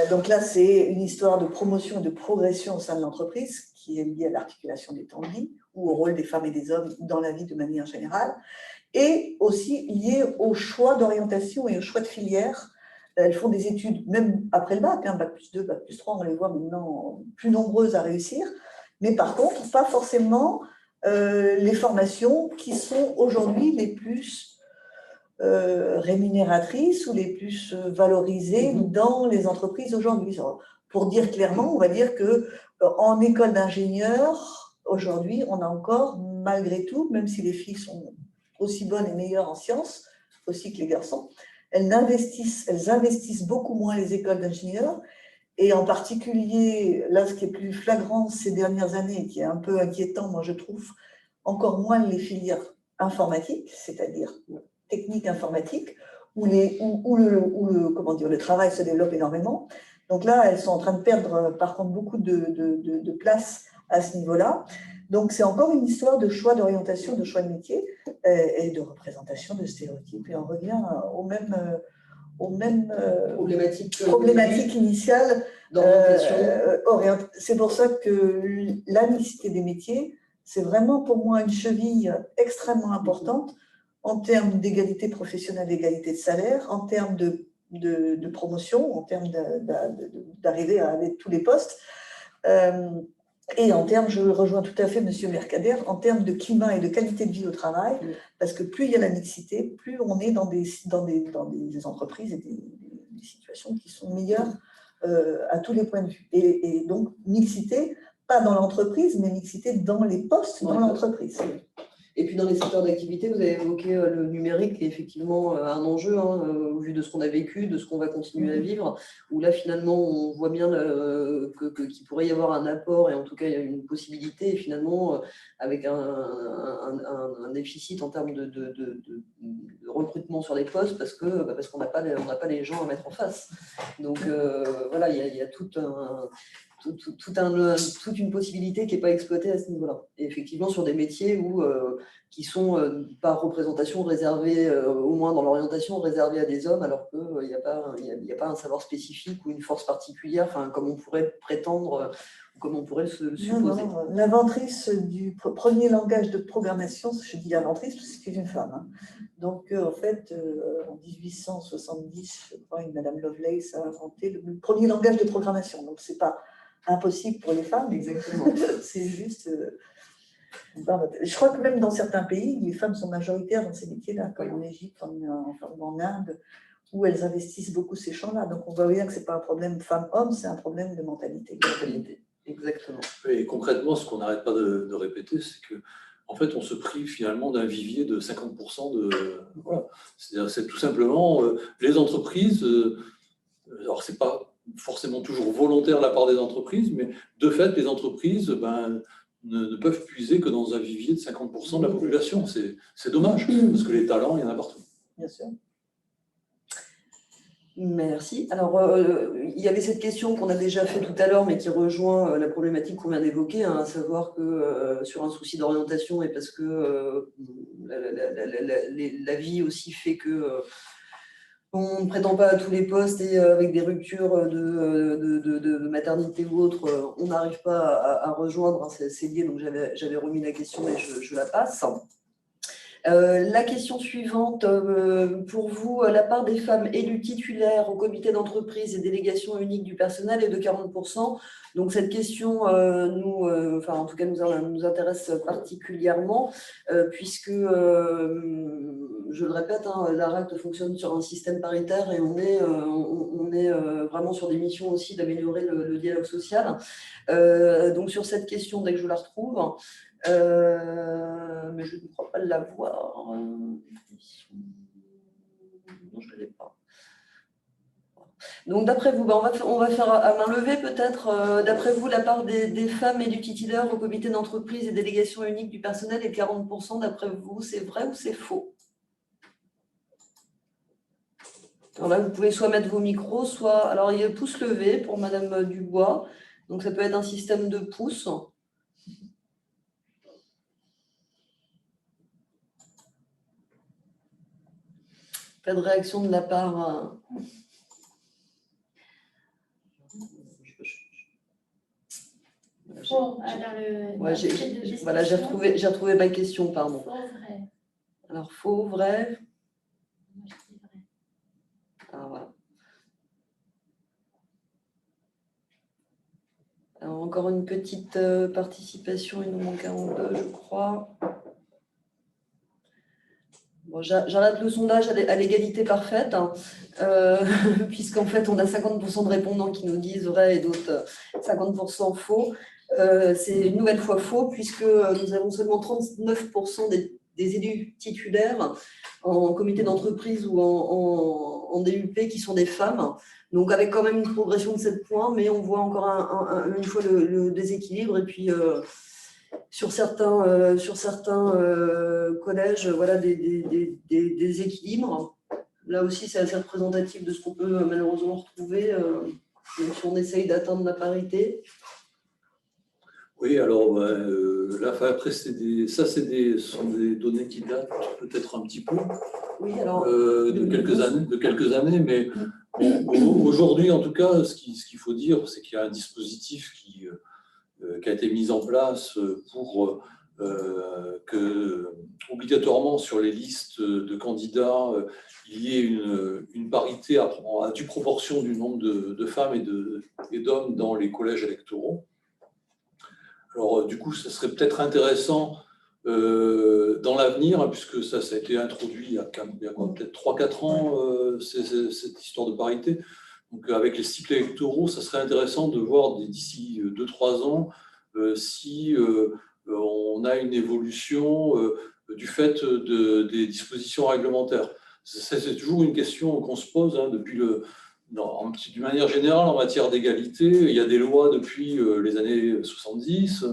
Speaker 4: Donc là, c'est une histoire de promotion et de progression au sein de l'entreprise qui est liée à l'articulation des temps de vie ou au rôle des femmes et des hommes dans la vie de manière générale, et aussi liée au choix d'orientation et au choix de filière. Elles font des études, même après le bac, bac plus 2, bac plus 3, on les voit maintenant plus nombreuses à réussir, mais par contre, pas forcément les formations qui sont aujourd'hui les plus rémunératrices ou les plus valorisées dans les entreprises aujourd'hui. Pour dire clairement, on va dire qu'en école d'ingénieur, aujourd'hui, on a encore, malgré tout, même si les filles sont aussi bonnes et meilleures en sciences, aussi que les garçons, elles investissent beaucoup moins les écoles d'ingénieurs. Et en particulier, là, ce qui est plus flagrant ces dernières années, et qui est un peu inquiétant, moi je trouve, encore moins les filières informatiques, c'est-à-dire techniques informatiques, où le travail se développe énormément. Donc là, elles sont en train de perdre, par contre, beaucoup de place à ce niveau-là. Donc c'est encore une histoire de choix d'orientation, de choix de métier et de représentation de stéréotypes. Et on revient aux mêmes problématiques initiales. C'est pour ça que la mixité des métiers, c'est vraiment pour moi une cheville extrêmement importante en termes d'égalité professionnelle, d'égalité de salaire, en termes de promotion, en termes d'arriver à tous les postes. Et en termes, je rejoins tout à fait M. Mercader, en termes de climat et de qualité de vie au travail, parce que plus il y a la mixité, plus on est dans des entreprises et des situations qui sont meilleures à tous les points de vue. Et donc, mixité, pas dans l'entreprise, mais mixité dans les postes dans l'entreprise.
Speaker 1: Et puis dans les secteurs d'activité, vous avez évoqué le numérique, qui est effectivement un enjeu, au vu de ce qu'on a vécu, de ce qu'on va continuer à vivre, où là finalement on voit bien qu'il pourrait y avoir un apport, et en tout cas il y a une possibilité, et finalement avec un déficit en termes de recrutement sur les postes, parce qu'on n'a pas les gens à mettre en face. Donc voilà, il y a toute une possibilité qui n'est pas exploitée à ce niveau-là. Et effectivement, sur des métiers qui sont par représentation réservés, au moins dans l'orientation, réservés à des hommes, alors qu'il n'y a pas un savoir spécifique ou une force particulière, comme on pourrait prétendre, ou comme on pourrait se supposer.
Speaker 4: Non, l'inventrice du premier langage de programmation, je dis inventrice parce que c'est une femme. Donc, en fait, en 1870, je crois, une Madame Lovelace a inventé le premier langage de programmation. Donc, ce n'est pas impossible pour les femmes.
Speaker 1: Exactement.
Speaker 4: C'est juste... je crois que même dans certains pays, les femmes sont majoritaires dans ces métiers-là, comme en Égypte, en Inde, où elles investissent beaucoup ces champs-là. Donc, on voit bien que ce n'est pas un problème femme-homme, c'est un problème de mentalité.
Speaker 1: Exactement.
Speaker 3: Et concrètement, ce qu'on n'arrête pas de répéter, c'est que en fait, on se prive finalement d'un vivier de 50% de... Voilà. C'est-à-dire, c'est tout simplement les entreprises... alors, ce n'est pas forcément toujours volontaire de la part des entreprises, mais de fait, les entreprises ne peuvent puiser que dans un vivier de 50% de la population. C'est dommage, parce que les talents, il y en a partout.
Speaker 4: Bien sûr.
Speaker 1: Merci. Alors, il y avait cette question qu'on a déjà fait tout à l'heure, mais qui rejoint la problématique qu'on vient d'évoquer, à savoir que sur un souci d'orientation, et parce que la vie aussi fait que on ne prétend pas à tous les postes, et avec des ruptures de maternité ou autre, on n'arrive pas à rejoindre, c'est lié, donc j'avais remis la question et je la passe. La question suivante, pour vous, la part des femmes élues titulaires au comité d'entreprise et délégation unique du personnel est de 40%. Donc cette question, en tout cas, nous intéresse particulièrement, puisque, je le répète, l'ARACT fonctionne sur un système paritaire, et on est vraiment sur des missions aussi d'améliorer le dialogue social. Donc sur cette question, dès que je la retrouve, mais je ne crois pas l'avoir. Non, je ne l'ai pas. Donc, d'après vous, on va faire à main levée peut-être. D'après vous, la part des femmes et du titulaire au comité d'entreprise et délégation unique du personnel est de 40%. D'après vous, c'est vrai ou c'est faux? Alors là, vous pouvez soit mettre vos micros, soit... Alors, il y a pouce levé pour Madame Dubois. Donc, ça peut être un système de pouces. Pas de réaction de la part.
Speaker 2: Faux, alors le.
Speaker 1: Ouais,
Speaker 2: l'objet de
Speaker 1: voilà, j'ai
Speaker 2: discussion.
Speaker 1: retrouvé ma question, pardon.
Speaker 2: Faux, vrai.
Speaker 1: Alors, faux, vrai.
Speaker 2: Moi, je dis vrai.
Speaker 1: Alors, voilà. Alors, encore une petite participation, il nous manque 42, je crois. Bon, j'arrête le sondage à l'égalité parfaite, hein, puisqu'en fait, on a 50% de répondants qui nous disent vrai et d'autres 50% faux. C'est une nouvelle fois faux, puisque nous avons seulement 39% des élus titulaires en comité d'entreprise ou en DUP qui sont des femmes. Donc, avec quand même une progression de 7 points, mais on voit encore une fois le déséquilibre. Et puis, sur certains collèges, voilà, des équilibres. Là aussi, c'est assez représentatif de ce qu'on peut malheureusement retrouver, même si on essaye d'atteindre la parité.
Speaker 3: Oui, alors là, après, ce sont des données qui datent peut-être un petit peu
Speaker 1: Oui, alors,
Speaker 3: de quelques années, mais bon, aujourd'hui, en tout cas, ce qu'il faut dire, c'est qu'il y a un dispositif qui a été mis en place pour que, obligatoirement, sur les listes de candidats, il y ait une parité à due proportion du nombre de femmes et d'hommes dans les collèges électoraux. Alors, du coup, ça serait peut-être intéressant dans l'avenir, puisque ça a été introduit il y a peut-être 3-4 ans, cette histoire de parité. Donc, avec les cycles électoraux, ça serait intéressant de voir d'ici 2-3 ans si on a une évolution du fait des dispositions réglementaires. C'est toujours une question qu'on se pose depuis d'une manière générale, en matière d'égalité. Il y a des lois depuis les années 70,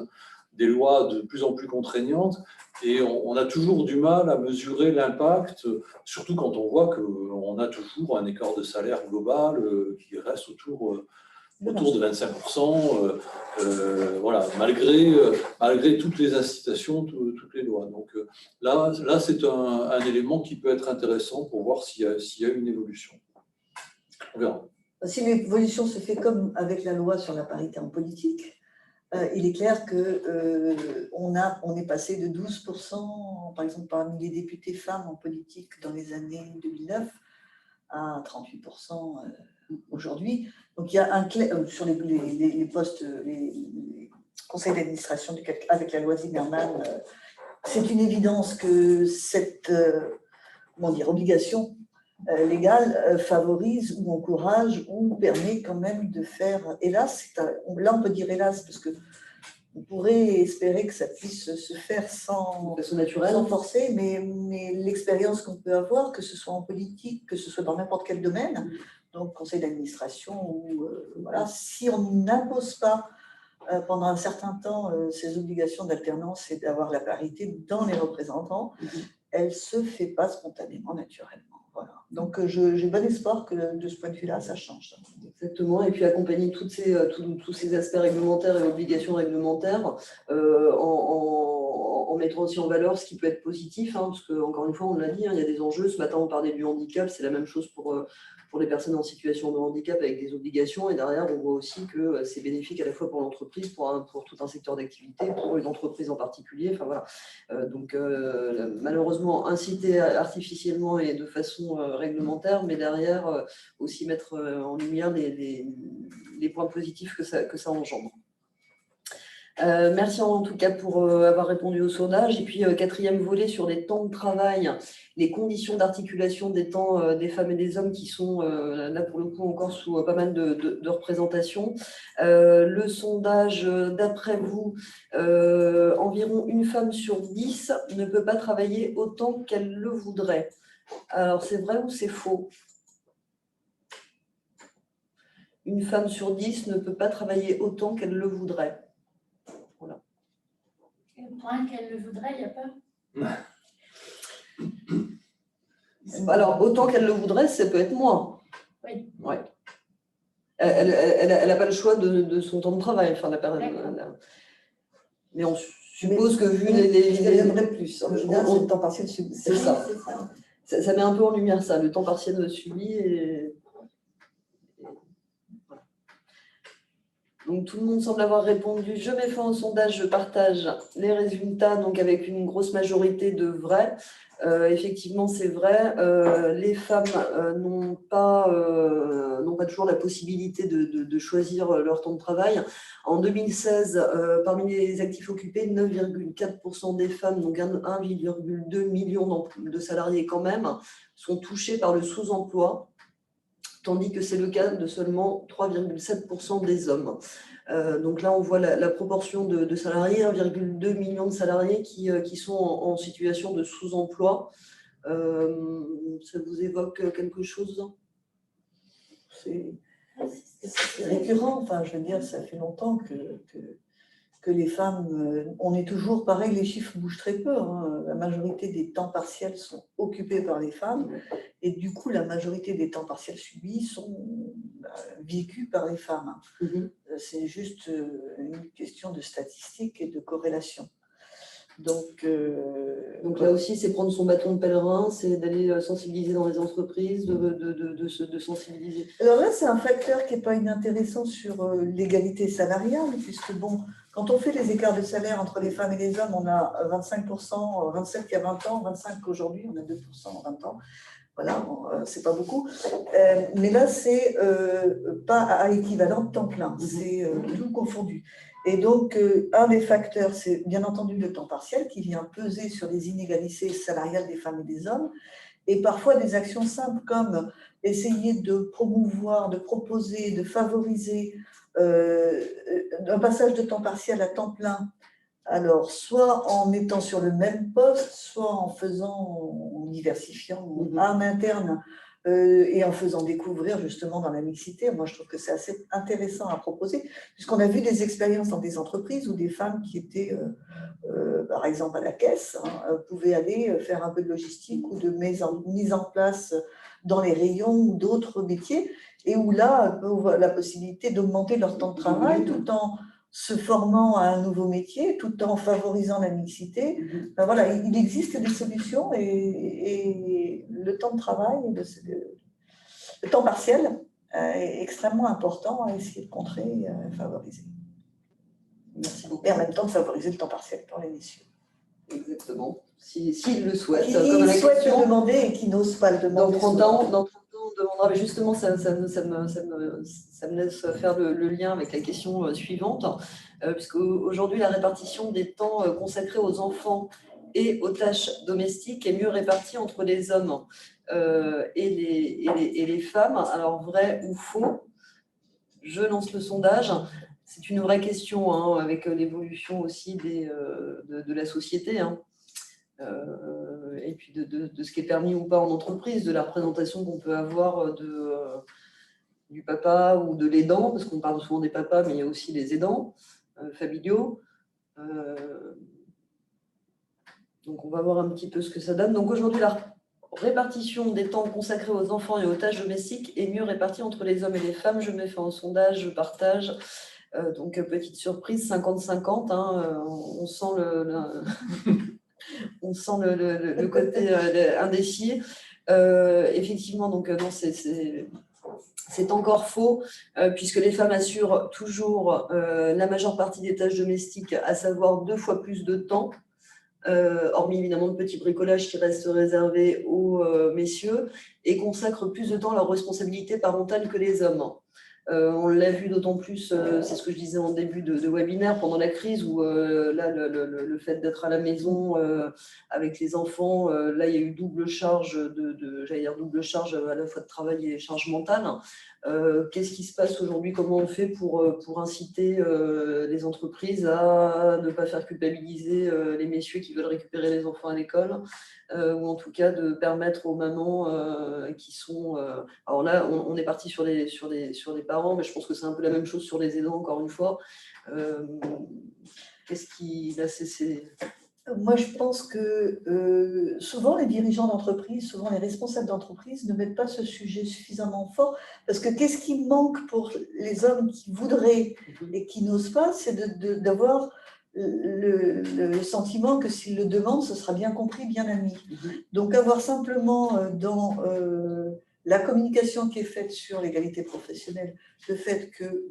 Speaker 3: des lois de plus en plus contraignantes, et on a toujours du mal à mesurer l'impact, surtout quand on voit qu'on a toujours un écart de salaire global qui reste autour de 25%, voilà, malgré toutes les incitations, toutes les lois. Donc là c'est un élément qui peut être intéressant pour voir s'il y a une évolution. On verra.
Speaker 4: Si l'évolution se fait comme avec la loi sur la parité en politique, il est clair qu'on est passé de 12%, par exemple, parmi les députés femmes en politique dans les années 2009 à 38% aujourd'hui. Donc, il y a un sur les postes, les conseils d'administration avec la loi Zimmermann, c'est une évidence que cette obligation légale favorise ou encourage ou permet quand même de faire, hélas, là on peut dire hélas parce que on pourrait espérer que ça puisse se faire sans forcer, mais l'expérience qu'on peut avoir, que ce soit en politique, que ce soit dans n'importe quel domaine, donc conseil d'administration, ou voilà, si on n'impose pas pendant un certain temps ces obligations d'alternance et d'avoir la parité dans les représentants, elle ne se fait pas spontanément, naturellement. Voilà. Donc, j'ai bon espoir que de ce point de vue-là, ça change.
Speaker 1: Exactement, et puis accompagner tous ces aspects réglementaires et obligations réglementaires en mettant aussi en valeur ce qui peut être positif, hein, parce qu'encore une fois, on l'a dit, hein, il y a des enjeux. Ce matin, on parlait du handicap, c'est la même chose pour les personnes en situation de handicap avec des obligations, et derrière, on voit aussi que c'est bénéfique à la fois pour l'entreprise, pour tout un secteur d'activité, pour une entreprise en particulier. Enfin, voilà. Donc, malheureusement, inciter artificiellement et de façon réglementaire, mais derrière, aussi mettre en lumière les points positifs que ça engendre. Merci en tout cas pour avoir répondu au sondage. Et puis, quatrième volet sur les temps de travail, les conditions d'articulation des temps des femmes et des hommes qui sont là pour le coup encore sous pas mal de représentation. Le sondage, d'après vous, environ une femme sur 10 ne peut pas travailler autant qu'elle le voudrait. Alors, c'est vrai ou c'est faux ? Une femme sur 10 ne peut pas travailler autant qu'elle le voudrait. Voilà.
Speaker 2: Le point qu'elle le voudrait, il n'y a pas.
Speaker 1: Alors, autant qu'elle le voudrait, ça peut être moins.
Speaker 2: Oui.
Speaker 1: Ouais. Elle n'a pas le choix de son temps de travail. Enfin, mais on suppose que vu
Speaker 4: elle aimerait plus. En général, c'est le temps partiel.
Speaker 1: C'est ça. ça met un peu en lumière ça, le temps partiel subi. Voilà. Donc tout le monde semble avoir répondu. Je mets fin au sondage, je partage les résultats, donc avec une grosse majorité de vrai. Effectivement, c'est vrai, les femmes n'ont pas toujours la possibilité de choisir leur temps de travail. En 2016, parmi les actifs occupés, 9,4% des femmes, donc 1,2 million de salariés quand même, sont touchés par le sous-emploi, tandis que c'est le cas de seulement 3,7% des hommes. Donc là, on voit la proportion de salariés, 1,2 million de salariés qui sont en situation de sous-emploi. Ça vous évoque quelque chose?
Speaker 4: C'est récurrent, enfin, je veux dire, ça fait longtemps que les femmes, on est toujours pareil, les chiffres bougent très peu, hein. La majorité des temps partiels sont occupés par les femmes et du coup, la majorité des temps partiels subis sont vécus par les femmes. C'est juste une question de statistiques et de corrélation. Donc
Speaker 1: là aussi, c'est prendre son bâton de pèlerin, c'est d'aller sensibiliser dans les entreprises, de sensibiliser.
Speaker 4: Alors là, c'est un facteur qui n'est pas inintéressant sur l'égalité salariale, puisque bon, quand on fait les écarts de salaire entre les femmes et les hommes, on a 25%, 27 il y a 20 ans, 25 aujourd'hui, on a 2% en 20 ans. Voilà, bon, c'est pas beaucoup. Mais là, c'est pas à équivalent de temps plein, c'est tout confondu. Et donc, un des facteurs, c'est bien entendu le temps partiel qui vient peser sur les inégalités salariales des femmes et des hommes. Et parfois, des actions simples comme essayer de promouvoir, de proposer, de favoriser un passage de temps partiel à temps plein. Alors, soit en étant sur le même poste, soit en diversifiant en interne et en faisant découvrir justement dans la mixité. Moi, je trouve que c'est assez intéressant à proposer, puisqu'on a vu des expériences dans des entreprises où des femmes qui étaient, par exemple, à la caisse, pouvaient aller faire un peu de logistique ou de mise en place dans les rayons ou d'autres métiers, et où là, la possibilité d'augmenter leur temps de travail tout en se formant à un nouveau métier, tout en favorisant la mixité. Ben voilà, il existe des solutions et le temps de travail, le temps partiel est extrêmement important à essayer de contrer et à favoriser.
Speaker 1: Merci beaucoup.
Speaker 4: Et en même temps de favoriser le temps partiel pour les messieurs.
Speaker 1: Exactement. S'ils le souhaitent.
Speaker 4: Qui souhaitent le demander et qui n'osent pas le demander.
Speaker 1: Dans 30 ans, on demandera. Mais justement, ça me laisse faire le lien avec la question suivante, puisque aujourd'hui, la répartition des temps consacrés aux enfants et aux tâches domestiques est mieux répartie entre les hommes et les femmes. Alors, vrai ou faux? Je lance le sondage. C'est une vraie question, hein, avec l'évolution aussi de la société. Hein. Et puis de ce qui est permis ou pas en entreprise, de la représentation qu'on peut avoir du papa ou de l'aidant, parce qu'on parle souvent des papas, mais il y a aussi les aidants familiaux. Donc on va voir un petit peu ce que ça donne. Donc aujourd'hui, la répartition des temps consacrés aux enfants et aux tâches domestiques est mieux répartie entre les hommes et les femmes. Je mets fin au sondage, je partage. Donc petite surprise, 50-50. Hein, on sent on sent le côté indécis. Effectivement, donc non, c'est encore faux, puisque les femmes assurent toujours la majeure partie des tâches domestiques, à savoir 2 fois plus de temps, hormis évidemment le petit bricolage qui reste réservé aux messieurs, et consacrent plus de temps à leurs responsabilités parentales que les hommes. On l'a vu d'autant plus, c'est ce que je disais en début de webinaire, pendant la crise, où là, le fait d'être à la maison avec les enfants, là, il y a eu double charge, j'allais dire double charge à la fois de travail et charge mentale. Qu'est-ce qui se passe aujourd'hui? Comment on fait pour inciter les entreprises à ne pas faire culpabiliser les messieurs qui veulent récupérer les enfants à l'école, ou en tout cas de permettre aux mamans qui sont... alors là, on est parti sur les parents, mais je pense que c'est un peu la même chose sur les aidants, encore une fois. Qu'est-ce qui... Là,
Speaker 4: Moi, je pense que souvent, les dirigeants d'entreprise, souvent les responsables d'entreprise ne mettent pas ce sujet suffisamment fort, parce que qu'est-ce qui manque pour les hommes qui voudraient et qui n'osent pas, c'est d'avoir le sentiment que s'ils le demandent, ce sera bien compris, bien admis. Donc avoir simplement dans la communication qui est faite sur l'égalité professionnelle, le fait que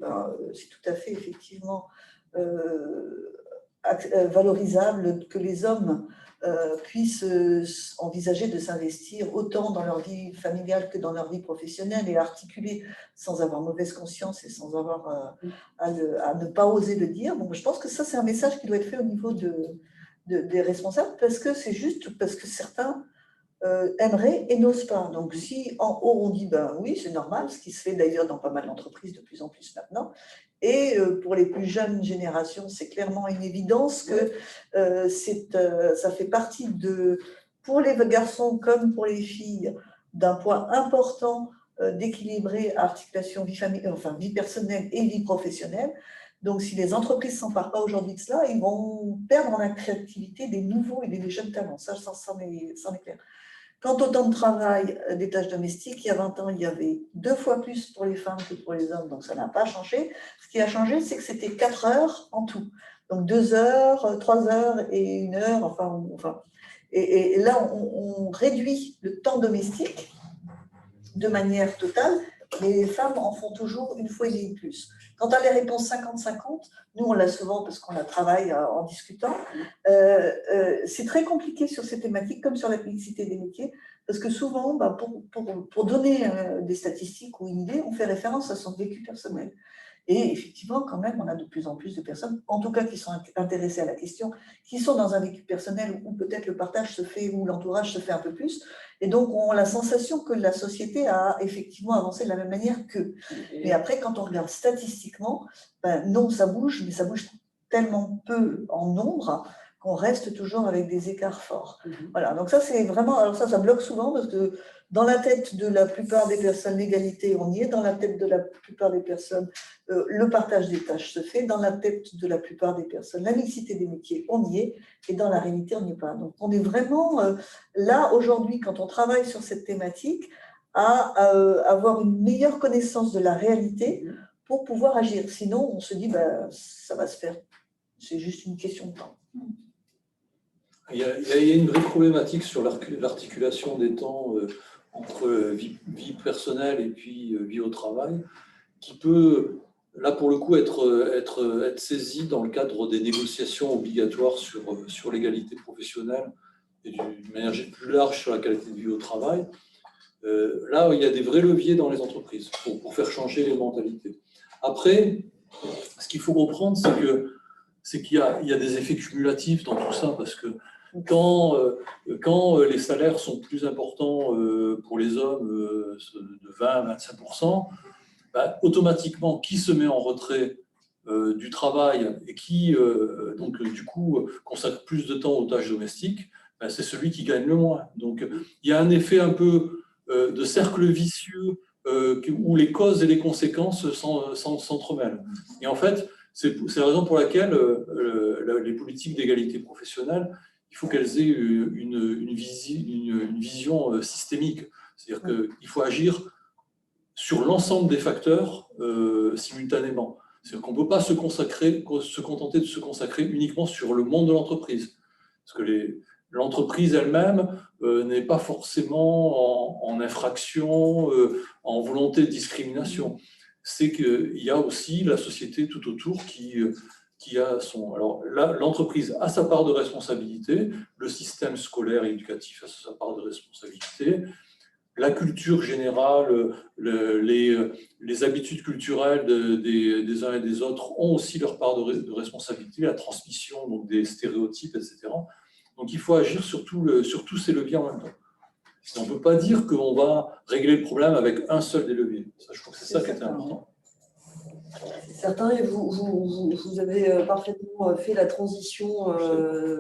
Speaker 4: c'est tout à fait effectivement valorisable que les hommes puissent envisager de s'investir autant dans leur vie familiale que dans leur vie professionnelle et articuler sans avoir mauvaise conscience et sans avoir à ne pas oser le dire. Bon, je pense que ça, c'est un message qui doit être fait au niveau des responsables parce que c'est juste parce que certains aimeraient et n'osent pas. Donc, si en haut on dit ben oui, c'est normal, ce qui se fait d'ailleurs dans pas mal d'entreprises de plus en plus maintenant, et pour les plus jeunes générations, c'est clairement une évidence que ça fait partie pour les garçons comme pour les filles, d'un point important d'équilibrer articulation vie personnelle et vie professionnelle. Donc, si les entreprises ne s'emparent pas aujourd'hui de cela, ils vont perdre en la créativité des nouveaux et des jeunes talents. Ça est clair. Quant au temps de travail des tâches domestiques, il y a 20 ans, il y avait 2 fois plus pour les femmes que pour les hommes, donc ça n'a pas changé. Ce qui a changé, c'est que c'était 4 heures en tout. Donc 2 heures, 3 heures et 1 heure, et là, on réduit le temps domestique de manière totale, mais les femmes en font toujours 1 fois et demie de plus. Quant à les réponses 50-50, nous, on l'a souvent parce qu'on la travaille en discutant. C'est très compliqué sur ces thématiques, comme sur la mixité des métiers, parce que souvent, pour donner des statistiques ou une idée, on fait référence à son vécu personnel. Et effectivement, quand même, on a de plus en plus de personnes, en tout cas qui sont intéressées à la question, qui sont dans un vécu personnel où peut-être le partage se fait, où l'entourage se fait un peu plus. Et donc, on a la sensation que la société a effectivement avancé de la même manière qu'eux. Mais après, quand on regarde statistiquement, non, ça bouge, mais ça bouge tellement peu en nombre qu'on reste toujours avec des écarts forts. Voilà, donc ça, c'est vraiment... Alors ça bloque souvent parce que dans la tête de la plupart des personnes, l'égalité, on y est. Dans la tête de la plupart des personnes, le partage des tâches se fait. Dans la tête de la plupart des personnes, la mixité des métiers, on y est. Et dans la réalité, on n'y est pas. Donc, on est vraiment là, aujourd'hui, quand on travaille sur cette thématique, à avoir une meilleure connaissance de la réalité pour pouvoir agir. Sinon, on se dit, ça va se faire. C'est juste une question de temps.
Speaker 3: Il y a une vraie problématique sur l'articulation des temps entre vie personnelle et puis vie au travail, qui peut, là pour le coup, être saisie dans le cadre des négociations obligatoires sur l'égalité professionnelle et d'une manière plus large sur la qualité de vie au travail. Là, il y a des vrais leviers dans les entreprises pour faire changer les mentalités. Après, ce qu'il faut comprendre, c'est qu'il y a des effets cumulatifs dans tout ça, parce que quand les salaires sont plus importants pour les hommes de 20 à 25%, automatiquement, qui se met en retrait du travail et qui, donc, du coup, consacre plus de temps aux tâches domestiques, c'est celui qui gagne le moins. Donc, il y a un effet un peu de cercle vicieux où les causes et les conséquences s'entremêlent. Et en fait, c'est la raison pour laquelle les politiques d'égalité professionnelle, il faut qu'elles aient une vision systémique. C'est-à-dire qu'il faut agir sur l'ensemble des facteurs simultanément. C'est-à-dire qu'on ne peut pas se contenter de se consacrer uniquement sur le monde de l'entreprise. Parce que l'entreprise elle-même n'est pas forcément en infraction, en volonté de discrimination. C'est qu'il y a aussi la société tout autour qui a son... Alors là, l'entreprise a sa part de responsabilité, le système scolaire et éducatif a sa part de responsabilité, la culture générale, les habitudes culturelles des uns et des autres ont aussi leur part de responsabilité, la transmission donc des stéréotypes, etc. Donc il faut agir sur tous ces leviers en même temps. On ne peut pas dire qu'on va régler le problème avec un seul des leviers. Ça, je trouve que c'est ça qui est important.
Speaker 1: Certains, et vous avez parfaitement fait la transition.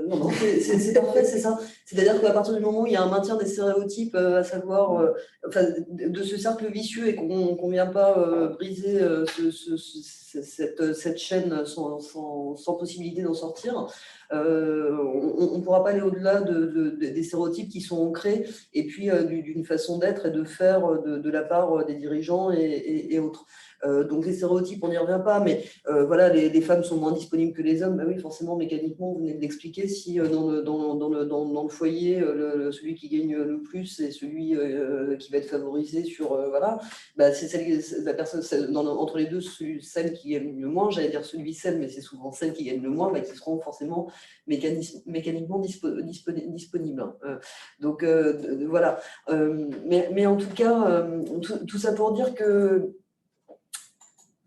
Speaker 1: Non, c'est parfait, c'est ça. C'est-à-dire qu'à partir du moment où il y a un maintien des stéréotypes, à savoir de ce cercle vicieux et qu'on ne vient pas briser cette chaîne sans possibilité d'en sortir, on ne pourra pas aller au-delà des stéréotypes qui sont ancrés et puis d'une façon d'être et de faire de la part des dirigeants et autres. Donc les stéréotypes, on n'y revient pas, mais voilà, les femmes sont moins disponibles que les hommes. Ben oui, forcément, mécaniquement, vous venez de l'expliquer, si dans le foyer, celui qui gagne le plus, c'est celui qui va être favorisé sur, voilà, ben, c'est la personne, entre les deux, celle qui gagne le moins, j'allais dire celui-celle, mais c'est souvent celle qui gagne le moins, ben, qui seront forcément mécaniquement disponibles. Donc voilà. Mais en tout cas, tout ça pour dire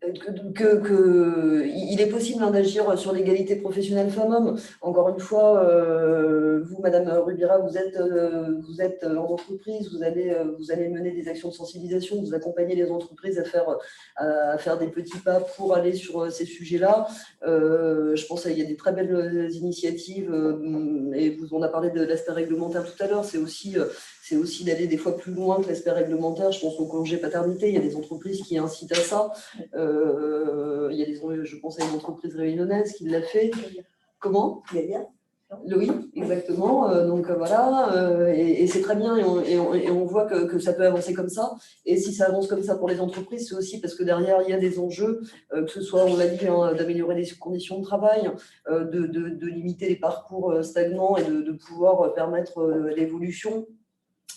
Speaker 1: il est possible d'agir sur l'égalité professionnelle femmes-hommes. Encore une fois, vous, Madame Rubira, vous êtes en entreprise, vous allez mener des actions de sensibilisation, vous accompagnez les entreprises à faire des petits pas pour aller sur ces sujets-là. Je pense qu'il y a des très belles initiatives, et on a parlé de l'aspect réglementaire tout à l'heure, c'est aussi d'aller des fois plus loin que l'aspect réglementaire. Je pense au congé paternité, il y a des entreprises qui incitent à ça. Je pense à une entreprise réunionnaise qui l'a fait. Comment ? Oui, exactement. Donc voilà, et c'est très bien, et on voit que ça peut avancer comme ça. Et si ça avance comme ça pour les entreprises, c'est aussi parce que derrière, il y a des enjeux, que ce soit, on l'a dit, d'améliorer les conditions de travail, de limiter les parcours stagnants et de pouvoir permettre l'évolution,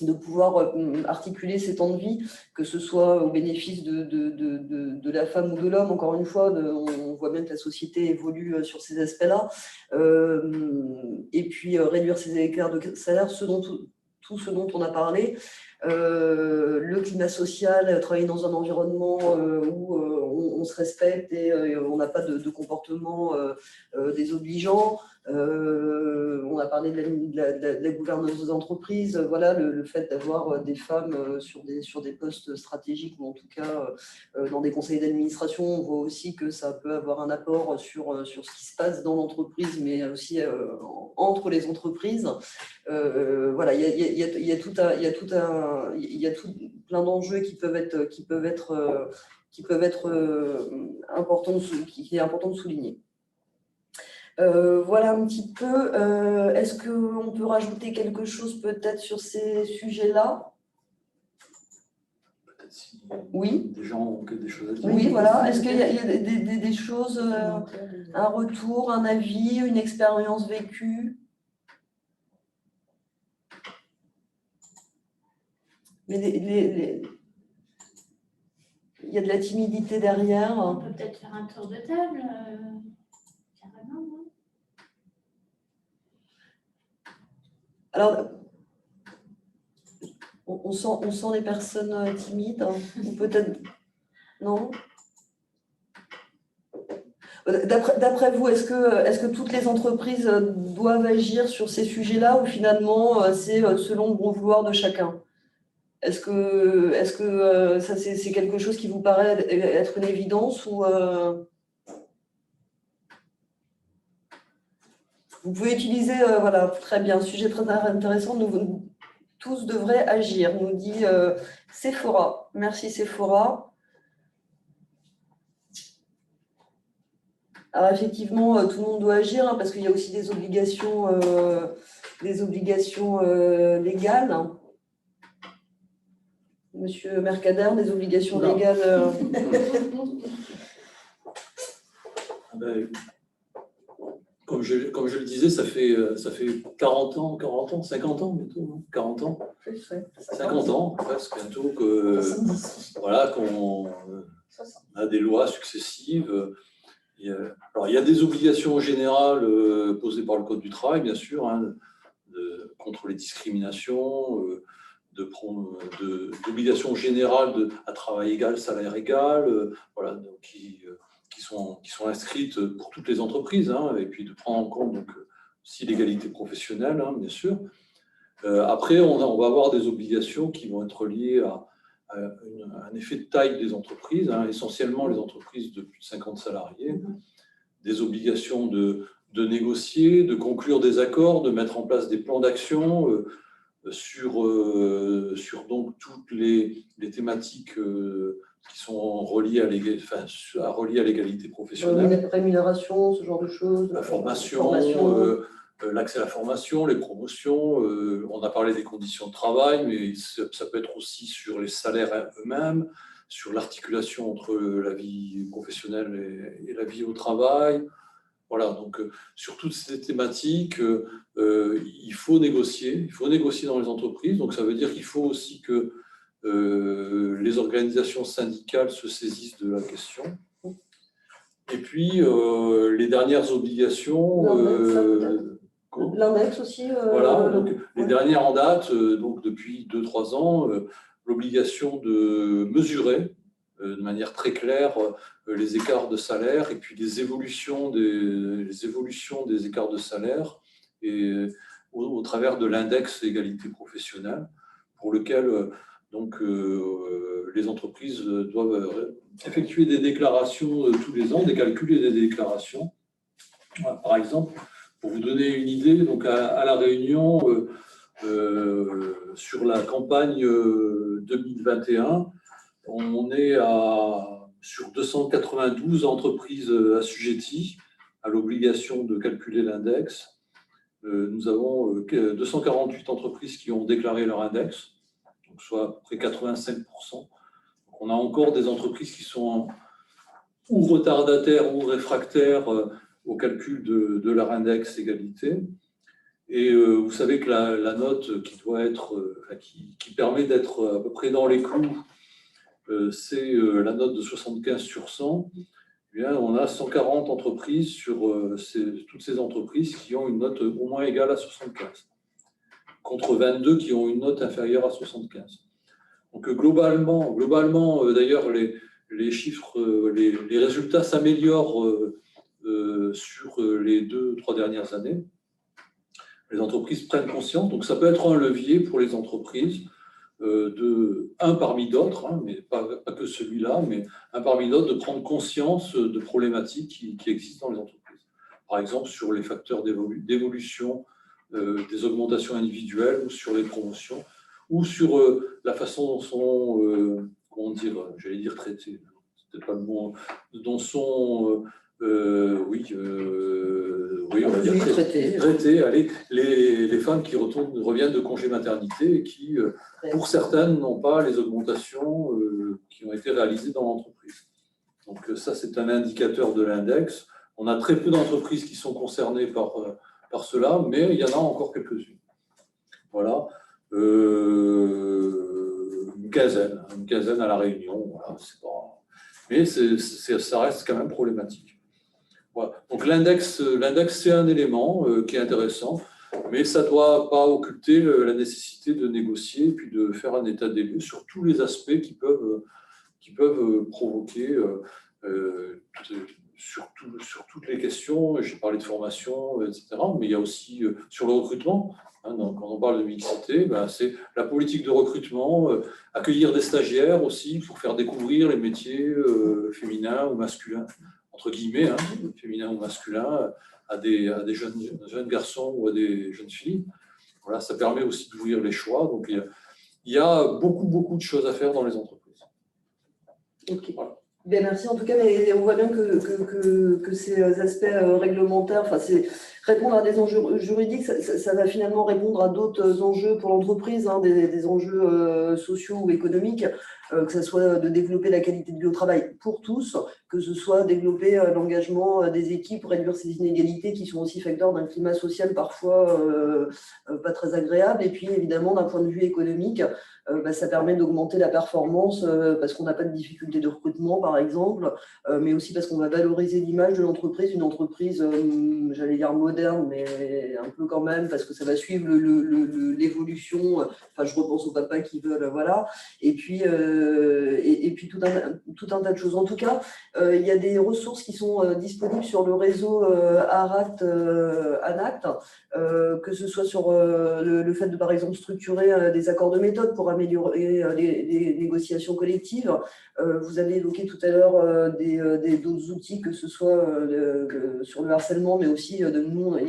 Speaker 1: de pouvoir articuler ces temps de vie, que ce soit au bénéfice de la femme ou de l'homme. Encore une fois, on voit bien que la société évolue sur ces aspects-là. Et puis réduire ces écarts de salaire, tout ce dont on a parlé. Le climat social, travailler dans un environnement où on se respecte et on n'a pas de comportement désobligeant. On a parlé de la gouvernance des entreprises. Voilà, le fait d'avoir des femmes sur des postes stratégiques, ou en tout cas dans des conseils d'administration, on voit aussi que ça peut avoir un apport sur ce qui se passe dans l'entreprise, mais aussi entre les entreprises. Voilà, il y a tout plein d'enjeux qui peuvent être importants, qu'il est important de souligner. Voilà un petit peu. Est-ce qu'on peut rajouter quelque chose peut-être sur ces sujets-là ?
Speaker 3: Peut-être si
Speaker 1: oui.
Speaker 3: Des gens ont des choses à dire.
Speaker 1: Oui, voilà. Est-ce qu'il y a des choses, un retour, un avis, une expérience vécue ? Mais il y a de la timidité derrière.
Speaker 2: On peut peut-être faire un tour de table, carrément, non ?
Speaker 1: Alors, on sent les personnes timides, ou peut-être non. D'après vous, est-ce que toutes les entreprises doivent agir sur ces sujets-là, ou finalement c'est selon le bon vouloir de chacun ? Est-ce que ça c'est quelque chose qui vous paraît être une évidence, ou vous pouvez utiliser, voilà, très bien, sujet très intéressant, nous tous devraient agir, nous dit Sephora. Merci Sephora. Alors effectivement, tout le monde doit agir, hein, parce qu'il y a aussi des obligations légales. Monsieur Mercader, des obligations légales.
Speaker 3: Comme je le disais, ça fait 40 ans, 50 ans bientôt, 40 ans, 50 ans presque bientôt qu'on a des lois successives. Alors il y a des obligations générales posées par le Code du travail, bien sûr, hein, contre les discriminations, d'obligations générales à travail égal, salaire égal, voilà, donc qui sont inscrites pour toutes les entreprises, hein, et puis de prendre en compte donc, aussi l'égalité professionnelle, hein, bien sûr. Après, on va avoir des obligations qui vont être liées à un effet de taille des entreprises, hein, essentiellement les entreprises de plus de 50 salariés, des obligations de négocier, de conclure des accords, de mettre en place des plans d'action sur donc toutes les thématiques qui sont reliées à l'égalité professionnelle.
Speaker 1: Rémunération, ce genre de choses.
Speaker 3: La formation. L'accès à la formation, les promotions, on a parlé des conditions de travail, mais ça peut être aussi sur les salaires eux-mêmes, sur l'articulation entre la vie professionnelle et la vie au travail. Voilà, donc sur toutes ces thématiques, il faut négocier dans les entreprises. Donc ça veut dire qu'il faut aussi que les organisations syndicales se saisissent de la question. Et puis, les dernières obligations...
Speaker 1: L'index aussi.
Speaker 3: Voilà, donc les dernières en date, donc depuis 2-3 ans, l'obligation de mesurer de manière très claire les écarts de salaire et puis les évolutions des écarts de salaire et, au travers de l'index égalité professionnelle pour lequel donc, les entreprises doivent effectuer des déclarations tous les ans, des calculs et des déclarations. Voilà, par exemple, pour vous donner une idée, donc à La Réunion, sur la campagne 2021, on est sur 292 entreprises assujetties à l'obligation de calculer l'index. Nous avons 248 entreprises qui ont déclaré leur index, donc soit à peu près 85%. Donc on a encore des entreprises qui sont ou retardataires ou réfractaires au calcul de leur index égalité. Et vous savez que la note qui doit être, qui permet d'être à peu près dans les clous, c'est la note de 75 sur 100. Eh bien, on a 140 entreprises sur toutes ces entreprises qui ont une note au moins égale à 75, contre 22 qui ont une note inférieure à 75. Donc globalement d'ailleurs, les chiffres, les résultats s'améliorent sur les 2-3 dernières années. Les entreprises prennent conscience, donc ça peut être un levier pour les entreprises, un parmi d'autres, hein, mais pas que celui-là, mais un parmi d'autres, de prendre conscience de problématiques qui existent dans les entreprises. Par exemple, sur les facteurs d'évolution des augmentations individuelles ou sur les promotions, ou sur la façon dont sont, comment dire, j'allais dire traitées, c'est peut-être pas le mot, dont sont... oui, on va dire traiter, allez, les femmes qui reviennent de congé maternité et qui, pour certaines, n'ont pas les augmentations qui ont été réalisées dans l'entreprise. Donc ça, c'est un indicateur de l'index. On a très peu d'entreprises qui sont concernées par cela, mais il y en a encore quelques-unes. Voilà. Une quinzaine à La Réunion. Voilà, mais ça reste quand même problématique. Voilà. Donc l'index, c'est un élément qui est intéressant, mais ça ne doit pas occulter la nécessité de négocier et puis de faire un état des lieux sur tous les aspects qui peuvent provoquer, sur toutes les questions. J'ai parlé de formation, etc., mais il y a aussi sur le recrutement. Hein, donc, quand on parle de mixité, c'est la politique de recrutement, accueillir des stagiaires aussi pour faire découvrir les métiers féminins ou masculins, entre guillemets, hein, féminin ou masculin, à des jeunes garçons ou à des jeunes filles. Voilà, ça permet aussi d'ouvrir les choix. Donc, il y a beaucoup de choses à faire dans les entreprises.
Speaker 1: Ok.
Speaker 3: Voilà.
Speaker 1: Ben merci en tout cas, mais on voit bien que ces aspects réglementaires, enfin, c'est répondre à des enjeux juridiques, ça va finalement répondre à d'autres enjeux pour l'entreprise, hein, des enjeux sociaux ou économiques, que ce soit de développer la qualité de vie au travail pour tous, que ce soit développer l'engagement des équipes pour réduire ces inégalités qui sont aussi facteurs d'un climat social parfois pas très agréable, et puis évidemment d'un point de vue économique, ça permet d'augmenter la performance parce qu'on n'a pas de difficulté de recrutement par exemple, mais aussi parce qu'on va valoriser l'image de l'entreprise, une entreprise, j'allais dire moderne, mais un peu quand même, parce que ça va suivre l'évolution. Enfin, je repense aux papas qui veulent, voilà. Et puis tout un tas de choses. En tout cas, il y a des ressources qui sont disponibles sur le réseau ARACT, ANACT, que ce soit sur le fait de, par exemple, structurer des accords de méthode pour améliorer les négociations collectives. Vous avez évoqué tout à l'heure d'autres outils, que ce soit sur le harcèlement, mais aussi il y a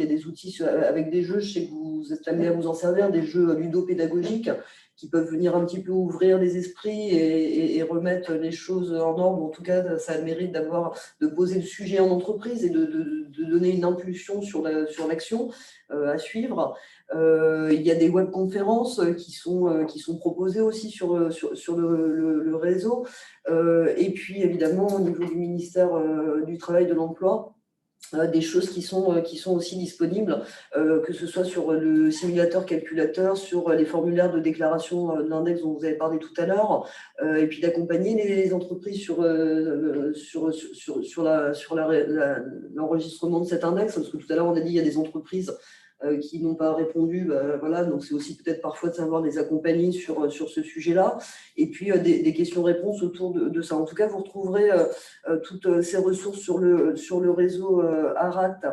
Speaker 1: des outils avec des jeux. Je sais que vous êtes amené à vous en servir, des jeux ludopédagogiques qui peuvent venir un petit peu ouvrir les esprits et remettre les choses en ordre. En tout cas, ça a le mérite de poser le sujet en entreprise et de donner une impulsion sur l'action à suivre. Il y a des webconférences qui sont proposées aussi sur le réseau. Et puis, évidemment, au niveau du ministère du Travail et de l'Emploi, des choses qui sont aussi disponibles, que ce soit sur le simulateur calculateur, sur les formulaires de déclaration de l'index dont vous avez parlé tout à l'heure, et puis d'accompagner les entreprises sur l'enregistrement de cet index, parce que tout à l'heure on a dit qu'il y a des entreprises qui n'ont pas répondu, voilà, donc c'est aussi peut-être parfois de savoir les accompagner sur ce sujet-là, et puis des questions-réponses autour de ça. En tout cas, vous retrouverez toutes ces ressources sur le réseau ANACT,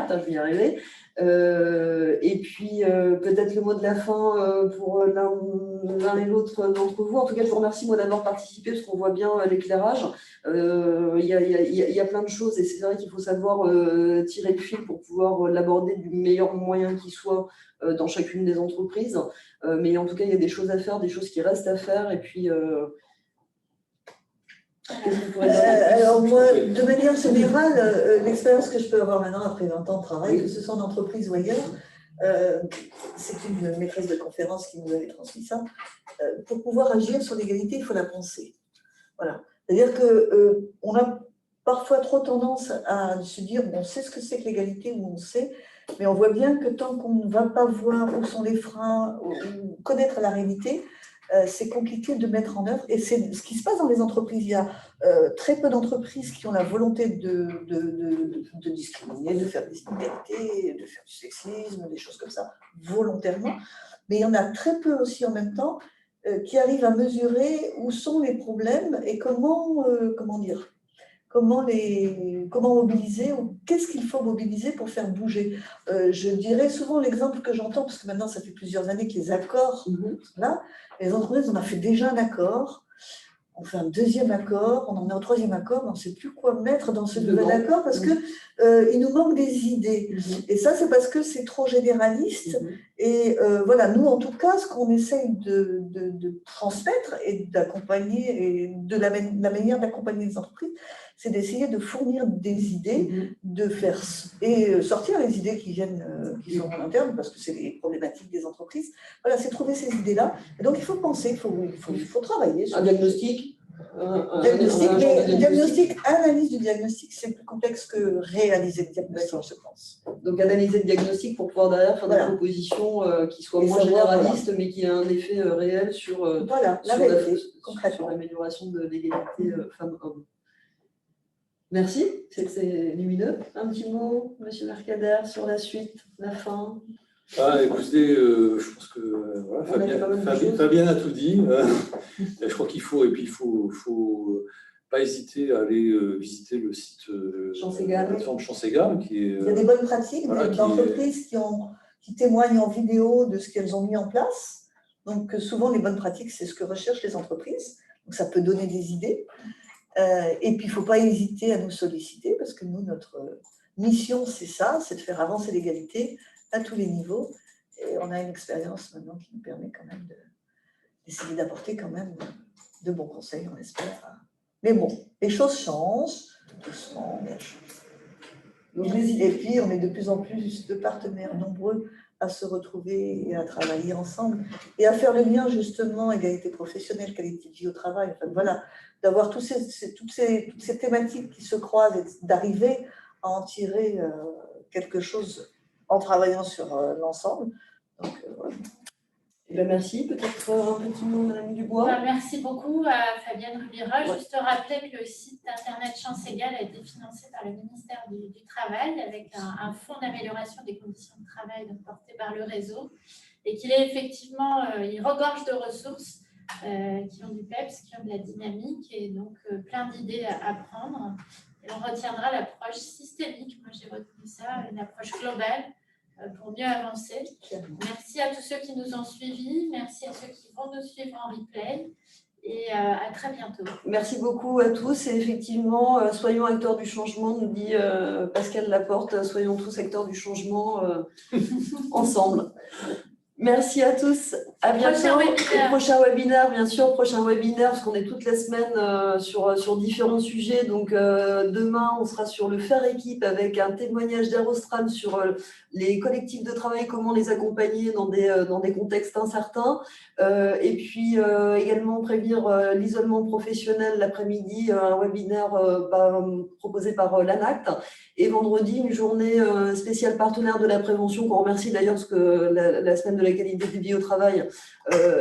Speaker 1: je vais y arriver. Et puis peut-être le mot de la fin pour l'un et l'autre d'entre vous. En tout cas, je vous remercie moi d'avoir participé parce qu'on voit bien l'éclairage. Il y a plein de choses et c'est vrai qu'il faut savoir tirer le fil pour pouvoir l'aborder du meilleur moyen qui soit dans chacune des entreprises. Mais en tout cas, il y a des choses à faire, des choses qui restent à faire. Et puis,
Speaker 4: alors moi, de manière générale, l'expérience que je peux avoir maintenant après 20 ans de travail, que ce soit en entreprise ou ailleurs, c'est une maîtresse de conférence qui nous avait transmis ça. Pour pouvoir agir sur l'égalité, il faut la penser. Voilà. C'est-à-dire qu'on a parfois trop tendance à se dire on sait ce que c'est que l'égalité, ou on sait, mais on voit bien que tant qu'on ne va pas voir où sont les freins, ou connaître la réalité, c'est compliqué de mettre en œuvre. Et c'est ce qui se passe dans les entreprises. Il y a très peu d'entreprises qui ont la volonté de discriminer, de faire des inégalités, de faire du sexisme, des choses comme ça, volontairement. Mais il y en a très peu aussi en même temps qui arrivent à mesurer où sont les problèmes et comment mobiliser, ou qu'est-ce qu'il faut mobiliser pour faire bouger. Je dirais souvent l'exemple que j'entends, parce que maintenant ça fait plusieurs années que les accords, là, les entreprises, on a fait déjà un accord, on fait un deuxième accord, on en est au troisième accord, mais on ne sait plus quoi mettre dans ce nouvel accord parce qu'il nous manque des idées. Et ça, c'est parce que c'est trop généraliste. Et voilà, nous, en tout cas, ce qu'on essaye de transmettre et d'accompagner, et de la manière d'accompagner les entreprises, c'est d'essayer de fournir des idées, de faire sortir les idées qui sont en interne, parce que c'est les problématiques des entreprises. Voilà, c'est trouver ces idées-là. Et donc, il faut penser, il faut travailler sur
Speaker 1: un diagnostic.
Speaker 4: Diagnostic, analyse du diagnostic, c'est plus complexe que réaliser le diagnostic, je pense.
Speaker 1: Donc, analyser le diagnostic pour pouvoir derrière faire des propositions qui soient moins généralistes, mais qui aient un effet réel sur l'amélioration de l'égalité femmes-hommes. Merci, c'est lumineux. Un petit mot, monsieur Mercader, sur la suite, la fin.
Speaker 3: Écoutez, je pense que voilà, Fabienne a tout dit. Je crois qu'il faut pas hésiter à aller visiter le site
Speaker 1: Chanségal.
Speaker 3: la plateforme Chanségal.
Speaker 4: Il y a des bonnes pratiques d'entreprises qui témoignent en vidéo de ce qu'elles ont mis en place. Donc souvent, les bonnes pratiques, c'est ce que recherchent les entreprises. Donc ça peut donner des idées. Et puis, il ne faut pas hésiter à nous solliciter parce que nous, notre mission, c'est ça, c'est de faire avancer l'égalité à tous les niveaux. Et on a une expérience maintenant qui nous permet quand même d'essayer d'apporter quand même de bons conseils, on espère. Mais bon, les choses changent, doucement, mais elles changent. Et puis, on est de plus en plus de partenaires nombreux à se retrouver et à travailler ensemble et à faire le lien justement égalité professionnelle, qualité de vie au travail. Enfin, voilà, d'avoir toutes ces thématiques qui se croisent et d'arriver à en tirer quelque chose en travaillant sur l'ensemble. Donc, voilà.
Speaker 1: Merci. Peut-être un petit mot, Madame Dubois.
Speaker 2: Merci beaucoup à Fabienne Rubira. Juste rappeler que le site internet Chanségal a été financé par le ministère du Travail avec un fonds d'amélioration des conditions de travail porté par le réseau et qu'il est effectivement, il regorge de ressources qui ont du peps, qui ont de la dynamique et donc plein d'idées à prendre. Et on retiendra l'approche systémique, moi j'ai retenu ça, une approche globale pour mieux avancer. Merci à tous ceux qui nous ont suivis, merci à ceux qui vont nous suivre en replay et à très bientôt.
Speaker 1: Merci beaucoup à tous et effectivement, soyons acteurs du changement, nous dit Pascal Laporte, soyons tous acteurs du changement ensemble. Merci à tous. À bientôt.
Speaker 2: Prochain webinaire.
Speaker 1: Et prochain webinaire, bien sûr, prochain webinaire, parce qu'on est toute la semaine sur différents sujets. Donc, demain, on sera sur le faire équipe avec un témoignage d'Aerostral sur les collectifs de travail, comment les accompagner dans des contextes incertains. Et puis, également prévenir l'isolement professionnel l'après-midi, un webinaire proposé par l'ANACT. Et vendredi, une journée spéciale partenaire de la prévention, qu'on remercie d'ailleurs parce que la semaine de la qualité de vie au travail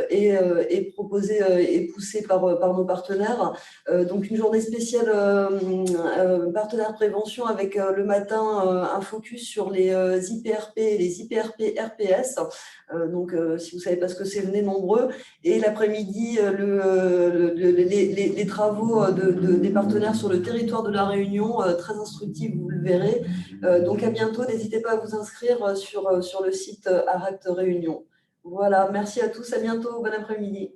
Speaker 1: est proposée et poussée par nos partenaires. Donc une journée spéciale partenaire prévention avec le matin un focus sur les IPRP et les IPRP RPS. Donc si vous ne savez pas ce que c'est, venez nombreux. Et l'après-midi, les travaux des partenaires sur le territoire de la Réunion, très instructifs, vous le verrez. Donc à bientôt, n'hésitez pas à vous inscrire sur le site ARACT Réunion. Voilà, merci à tous, à bientôt, bon après-midi.